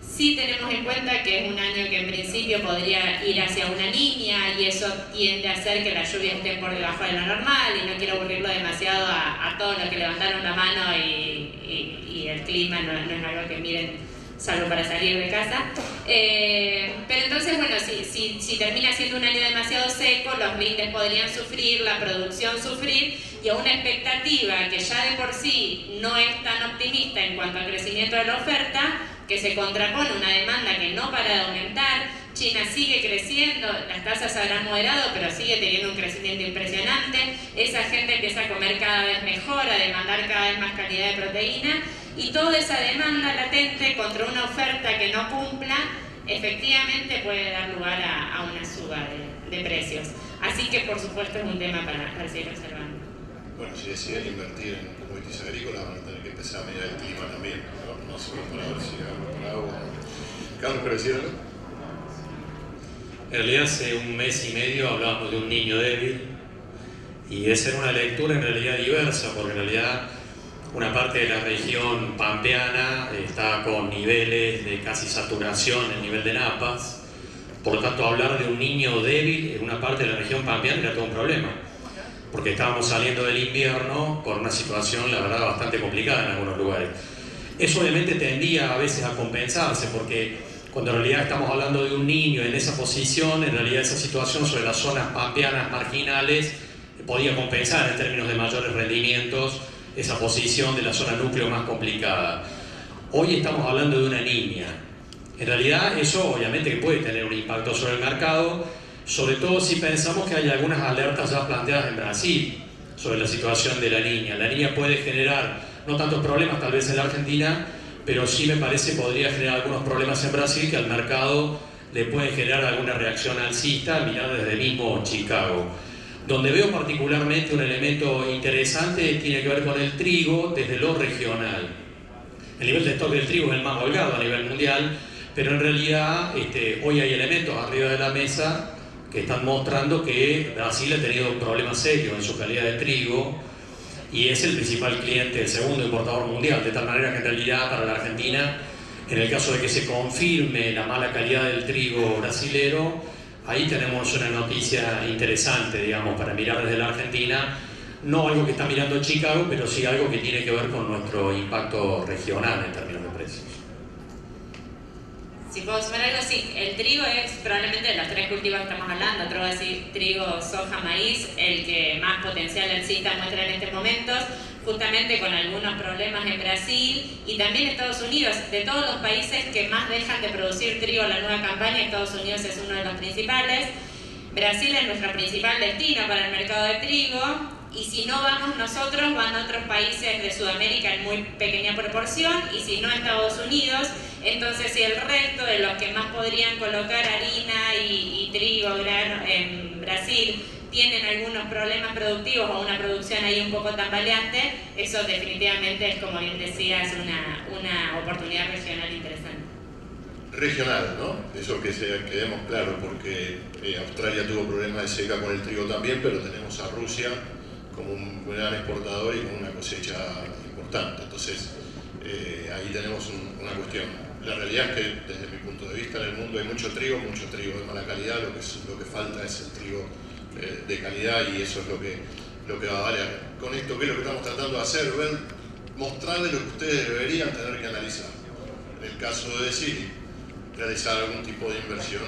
Sí tenemos en cuenta que es un año que en principio podría ir hacia una línea y eso tiende a hacer que la lluvia esté por debajo de lo normal, y no quiero aburrirlo demasiado a todos los que levantaron la mano y el clima no es algo que miren salvo para salir de casa. Pero entonces, bueno, si termina siendo un año demasiado seco, los rindes podrían sufrir, la producción sufrir, y a una expectativa que ya de por sí no es tan optimista en cuanto al crecimiento de la oferta, que se contrapone una demanda que no para de aumentar. China sigue creciendo, las tasas habrán moderado, pero sigue teniendo un crecimiento impresionante. Esa gente empieza a comer cada vez mejor, a demandar cada vez más calidad de proteína, y toda esa demanda latente contra una oferta que no cumpla, efectivamente puede dar lugar a una suba de precios. Así que, por supuesto, es un tema para seguir observando. Bueno, si deciden invertir en commodities agrícolas, van a tener que empezar a mirar el clima también, no solo para ver si agua por agua. Carlos, ¿pero decir algo? En realidad, hace un mes y medio hablábamos de un niño débil, y esa era una lectura en realidad diversa, porque en realidad una parte de la región pampeana está con niveles de casi saturación en el nivel de napas. Por lo tanto, hablar de un niño débil en una parte de la región pampeana era todo un problema, porque estábamos saliendo del invierno con una situación, la verdad, bastante complicada en algunos lugares. Eso obviamente tendía a veces a compensarse, porque cuando en realidad estamos hablando de un niño en esa posición, en realidad esa situación sobre las zonas pampeanas marginales podía compensar en términos de mayores rendimientos esa posición de la zona núcleo más complicada. Hoy estamos hablando de una niña. En realidad eso obviamente que puede tener un impacto sobre el mercado, sobre todo si pensamos que hay algunas alertas ya planteadas en Brasil sobre la situación de la niña. La niña puede generar no tantos problemas tal vez en la Argentina, pero sí me parece podría generar algunos problemas en Brasil que al mercado le puede generar alguna reacción alcista, mirar desde mismo Chicago. Donde veo particularmente un elemento interesante tiene que ver con el trigo desde lo regional. El nivel de stock del trigo es el más holgado a nivel mundial, pero en realidad hoy hay elementos arriba de la mesa que están mostrando que Brasil ha tenido problemas serios en su calidad de trigo y es el principal cliente, el segundo importador mundial, de tal manera que en realidad para la Argentina, en el caso de que se confirme la mala calidad del trigo brasilero, ahí tenemos una noticia interesante, digamos, para mirar desde la Argentina, no algo que está mirando Chicago, pero sí algo que tiene que ver con nuestro impacto regional en términos de precios. Si puedo sumar algo, sí, el trigo es probablemente de los tres cultivos que estamos hablando, trigo, soja, maíz, el que más potencial alcista muestra en estos momentos, justamente con algunos problemas en Brasil y también Estados Unidos. De todos los países que más dejan de producir trigo en la nueva campaña, Estados Unidos es uno de los principales. Brasil es nuestro principal destino para el mercado de trigo. y si no vamos nosotros, van otros países de Sudamérica en muy pequeña proporción, y si no Estados Unidos. Entonces, si el resto de los que más podrían colocar harina y trigo, grano en Brasil tienen algunos problemas productivos o una producción ahí un poco tambaleante, eso definitivamente es, como bien decía, es una oportunidad regional interesante. Regional, ¿no? Eso que quedemos claros, porque Australia tuvo problemas de seca con el trigo también, pero tenemos a Rusia como un gran exportador y con una cosecha importante. Entonces, ahí tenemos una cuestión. La realidad es que, desde mi punto de vista, en el mundo hay mucho trigo de mala calidad. Lo que falta es el trigo de calidad, y eso es lo que va a valer. Con esto, ¿qué es lo que estamos tratando de hacer? Mostrarles lo que ustedes deberían tener que analizar. En el caso de decir, realizar algún tipo de inversión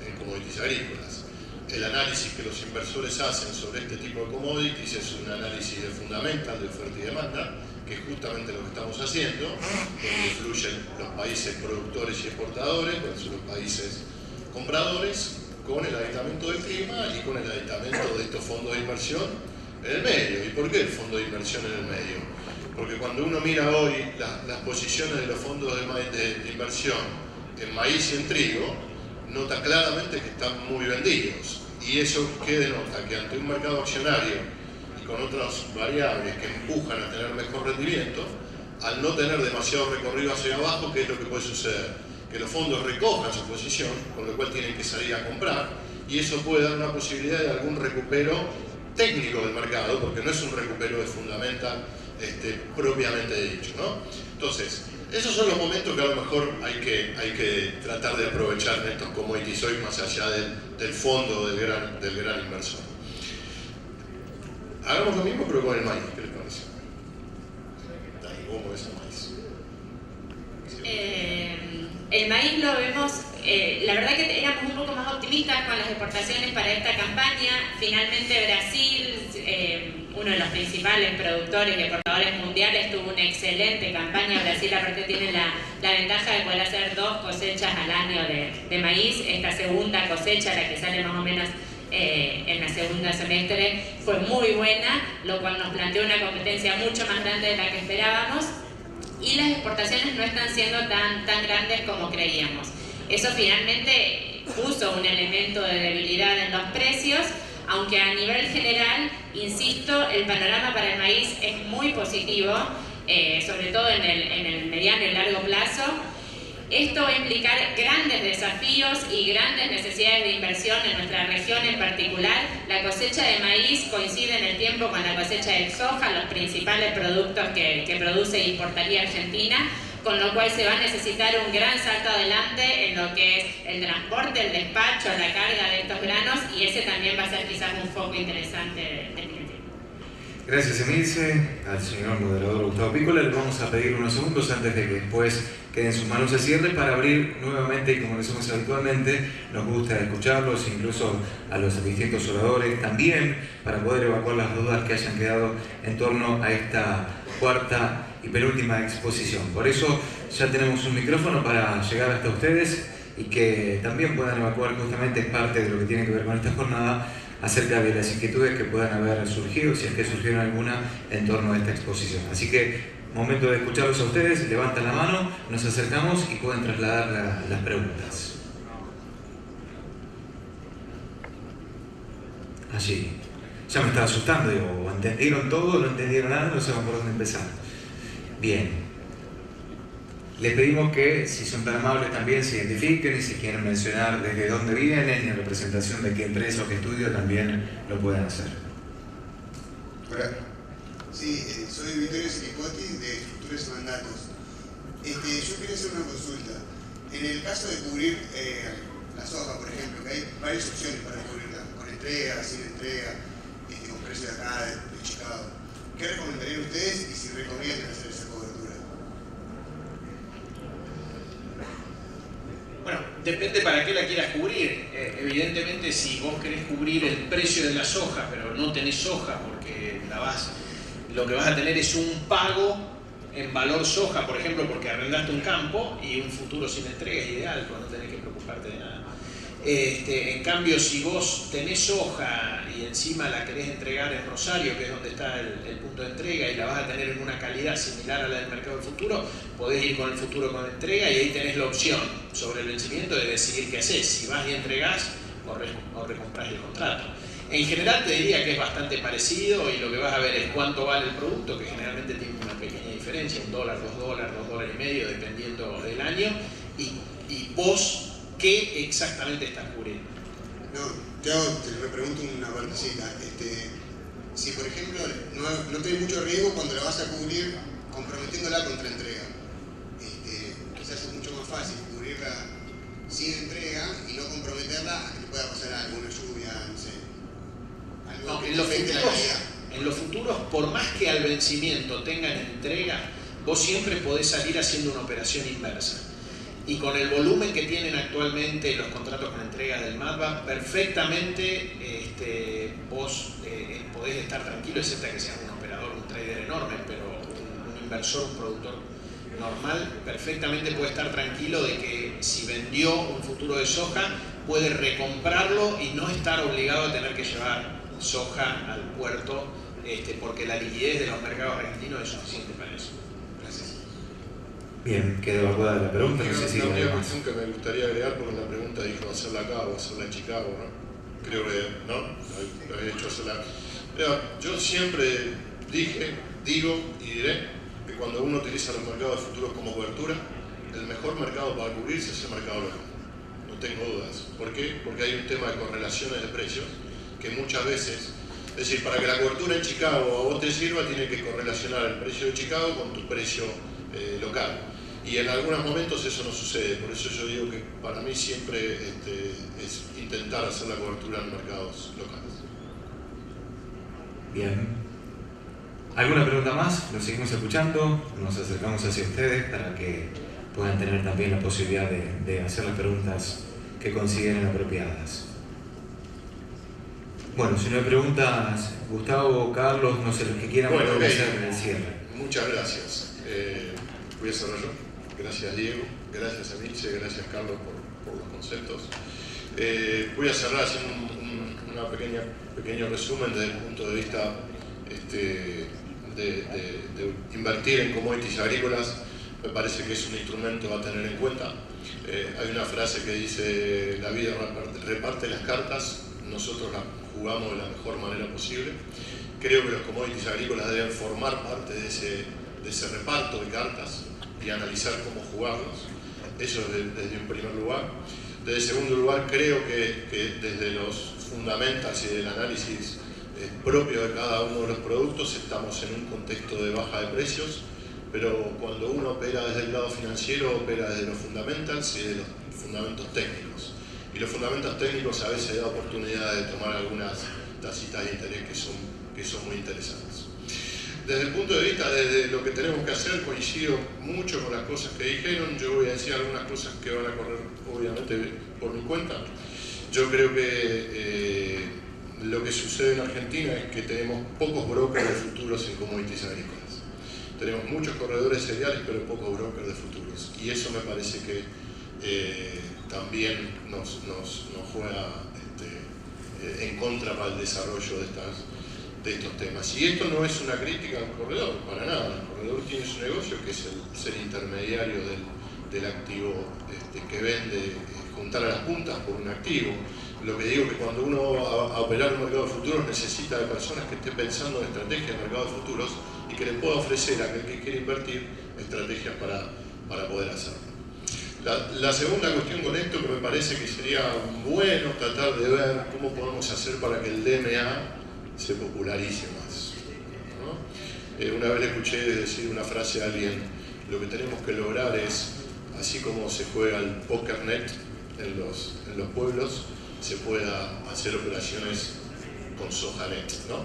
en commodities agrícolas. El análisis que los inversores hacen sobre este tipo de commodities es un análisis de fundamental de oferta y demanda, que es justamente lo que estamos haciendo, donde influyen los países productores y exportadores versus los países compradores, con el aditamento del clima y con el aditamento de estos fondos de inversión en el medio. ¿Y por qué el fondo de inversión en el medio? Porque cuando uno mira hoy las posiciones de los fondos de inversión en maíz y en trigo, nota claramente que están muy vendidos. ¿Y eso qué denota? Que ante un mercado accionario y con otras variables que empujan a tener mejor rendimiento, al no tener demasiado recorrido hacia abajo, ¿qué es lo que puede suceder? Que los fondos recojan su posición, con lo cual tienen que salir a comprar, y eso puede dar una posibilidad de algún recupero técnico del mercado, porque no es un recupero de fundamental propiamente dicho, ¿no? Entonces, esos son los momentos que a lo mejor hay que tratar de aprovechar en estos commodities hoy, más allá del fondo del gran inversor. Hagamos lo mismo, pero con el maíz. ¿Qué les parece? Dale, ¿cómo es el maíz? El maíz lo vemos, la verdad que éramos un poco más optimistas con las exportaciones para esta campaña. Finalmente Brasil, uno de los principales productores y exportadores mundiales, tuvo una excelente campaña. Brasil aparte tiene la ventaja de poder hacer 2 cosechas al año de maíz. Esta segunda cosecha, la que sale más o menos en la segunda semestre, fue muy buena, lo cual nos planteó una competencia mucho más grande de la que esperábamos, y las exportaciones no están siendo tan grandes como creíamos. Eso finalmente puso un elemento de debilidad en los precios, aunque a nivel general, insisto, el panorama para el maíz es muy positivo, sobre todo en el mediano y largo plazo. Esto va a implicar grandes desafíos y grandes necesidades de inversión en nuestra región en particular. La cosecha de maíz coincide en el tiempo con la cosecha de soja, los principales productos que produce e importaría Argentina, con lo cual se va a necesitar un gran salto adelante en lo que es el transporte, el despacho, la carga de estos granos, y ese también va a ser quizás un foco interesante definitivo. Gracias, Emilce. Al señor moderador Gustavo Pícola le vamos a pedir unos segundos antes de que después quede en sus manos el cierre para abrir nuevamente, y como lo hacemos habitualmente, nos gusta escucharlos, incluso a los distintos oradores también, para poder evacuar las dudas que hayan quedado en torno a esta cuarta y penúltima exposición. Por eso ya tenemos un micrófono para llegar hasta ustedes y que también puedan evacuar, justamente es parte de lo que tiene que ver con esta jornada, acerca de las inquietudes que puedan haber surgido, si es que surgieron alguna, en torno a esta exposición. Así que, momento de escucharlos a ustedes, levantan la mano, nos acercamos y pueden trasladar las preguntas. Allí. Ya me estaba asustando, digo, ¿entendieron todo? ¿No entendieron nada? No sabemos por dónde empezar. Bien. Les pedimos que, si son tan amables, también se identifiquen, y si quieren mencionar desde dónde vienen y en representación de qué empresa o qué estudio, también lo pueden hacer. Hola. Sí, soy Vittorio Silicotti, de Estructuras y Mandatos. Yo quería hacer una consulta. En el caso de cubrir la soja, por ejemplo, que hay varias opciones para cubrirla, con entrega, sin entrega, con precio de acá, de Chicago. ¿Qué recomendarían ustedes y si recomiendan hacer esa cobertura? Bueno, depende para qué la quieras cubrir. Evidentemente, si vos querés cubrir el precio de la soja, pero no tenés soja porque lo que vas a tener es un pago en valor soja, por ejemplo, porque arrendaste un campo, y un futuro sin entrega es ideal, pues no tenés que preocuparte de nada. En cambio, si vos tenés soja y encima la querés entregar en Rosario, que es donde está el punto de entrega, y la vas a tener en una calidad similar a la del mercado del futuro, podés ir con el futuro con entrega y ahí tenés la opción sobre el vencimiento de decidir qué haces, si vas y entregás o recomprás el contrato. En general te diría que es bastante parecido y lo que vas a ver es cuánto vale el producto, que generalmente tiene una pequeña diferencia, $1, $2, $2.50, dependiendo del año, y vos qué exactamente estás cubriendo. No, yo te repregunto una partecita. Si por ejemplo no tenés mucho riesgo cuando la vas a cubrir comprometiéndola contra entrega, quizás es mucho más fácil cubrirla sin entrega y no comprometerla a que te pueda pasar alguna lluvia, no sé. Algo que afecte la calidad. En los futuros, por más que al vencimiento tengan entrega, vos siempre podés salir haciendo una operación inversa. Y con el volumen que tienen actualmente los contratos con entrega del MATBA, perfectamente vos podés estar tranquilo, excepto que seas un operador, un trader enorme, pero un inversor, un productor normal, perfectamente puede estar tranquilo de que si vendió un futuro de soja, puede recomprarlo y no estar obligado a tener que llevar soja al puerto, porque la liquidez de los mercados argentinos es suficiente para eso. Bien, quedó evacuada la pregunta. No sé si la única cuestión que me gustaría agregar, porque la pregunta dijo hacerla acá o hacerla en Chicago, ¿no? Creo que, ¿no? Lo había hecho hacerla. Yo siempre digo y diré que cuando uno utiliza los mercados de futuros como cobertura, el mejor mercado para cubrirse es el mercado local. No tengo dudas. ¿Por qué? Porque hay un tema de correlaciones de precios que muchas veces, es decir, para que la cobertura en Chicago a vos te sirva, tiene que correlacionar el precio de Chicago con tu precio local. Y en algunos momentos eso no sucede, por eso yo digo que para mí siempre es intentar hacer la cobertura en mercados locales. Bien. ¿Alguna pregunta más? Lo seguimos escuchando, nos acercamos hacia ustedes para que puedan tener también la posibilidad de hacer las preguntas que consideren apropiadas. Bueno, si no hay preguntas, Gustavo, Carlos, no sé, los que quieran bueno, poder hacer el cierre. Muchas gracias. Voy a cerrar yo. Gracias Diego, gracias Emilce, gracias Carlos por los conceptos. Voy a cerrar haciendo un pequeño resumen desde el punto de vista de invertir en commodities agrícolas. Me parece que es un instrumento a tener en cuenta. Hay una frase que dice: la vida reparte las cartas, nosotros las jugamos de la mejor manera posible. Creo que los commodities agrícolas deben formar parte de ese reparto de cartas y analizar cómo jugarlos. Eso es desde un primer lugar. Desde segundo lugar, creo que desde los fundamentals y del análisis propio de cada uno de los productos estamos en un contexto de baja de precios, pero cuando uno opera desde el lado financiero, opera desde los fundamentals y de los fundamentos técnicos. Y los fundamentos técnicos a veces da oportunidad de tomar algunas tasitas de interés que son muy interesantes. Desde el punto de vista de lo que tenemos que hacer, coincido mucho con las cosas que dijeron. Yo voy a decir algunas cosas que van a correr obviamente por mi cuenta. Yo creo que lo que sucede en Argentina es que tenemos pocos brokers de futuros en commodities agrícolas. Tenemos muchos corredores cereales, pero pocos brokers de futuros. Y eso me parece que también nos juega en contra para el desarrollo de estos temas. Y esto no es una crítica al corredor, para nada. El corredor tiene su negocio, que es el ser intermediario del activo que vende, juntar a las puntas por un activo. Lo que digo es que cuando uno va a operar un mercado de futuros necesita de personas que estén pensando en estrategias de mercado de futuros y que le pueda ofrecer a aquel que quiere invertir estrategias para poder hacerlo. La segunda cuestión con esto, que me parece que sería bueno tratar de ver cómo podemos hacer para que el DMA se popularice más, ¿no? Una vez le escuché decir una frase a alguien: lo que tenemos que lograr es, así como se juega el PokerNet en los pueblos, se pueda hacer operaciones con SojaNet, ¿no?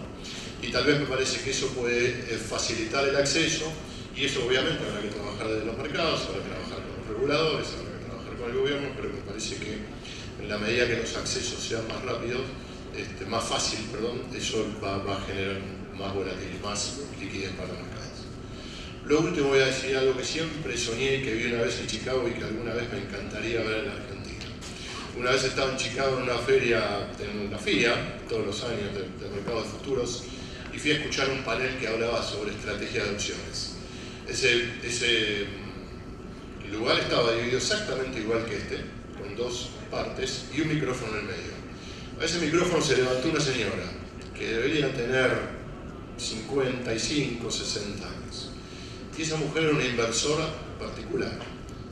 Y tal vez me parece que eso puede facilitar el acceso, y eso obviamente habrá que trabajar desde los mercados, habrá que trabajar con los reguladores, habrá que trabajar con el gobierno, pero me parece que en la medida que los accesos sean más rápidos, más fácil, eso va a generar más volatilidad, más liquidez para los mercados. Lo último, voy a decir algo que siempre soñé y que vi una vez en Chicago y que alguna vez me encantaría ver en la Argentina. una vez estaba en Chicago en una feria, en la FIA, todos los años del mercado de futuros, y fui a escuchar un panel que hablaba sobre estrategia de opciones. Ese lugar estaba dividido exactamente igual que este, con dos partes y un micrófono en el medio. A ese micrófono se levantó una señora que debería tener 55, 60 años. Y esa mujer era una inversora particular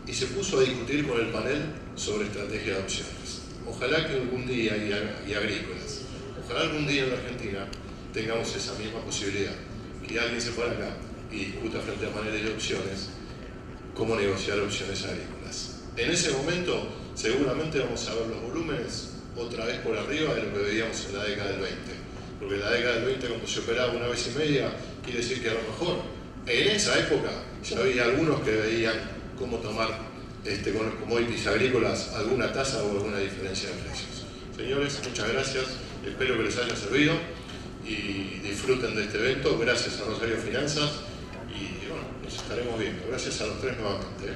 y se puso a discutir con el panel sobre estrategia de opciones. Ojalá que algún día, y agrícolas, ojalá algún día en la Argentina tengamos esa misma posibilidad, que alguien se pare acá y discuta frente a paneles de opciones cómo negociar opciones agrícolas. En ese momento seguramente vamos a ver los volúmenes otra vez por arriba de lo que veíamos en la década del 20, porque en la década del 20 cuando se operaba una vez y media quiere decir que a lo mejor en esa época ya había algunos que veían cómo tomar con los commodities agrícolas alguna tasa o alguna diferencia de precios. Señores, muchas gracias, espero que les haya servido y disfruten de este evento. Gracias a Rosario Finanzas y bueno, nos estaremos viendo. Gracias a los tres nuevamente.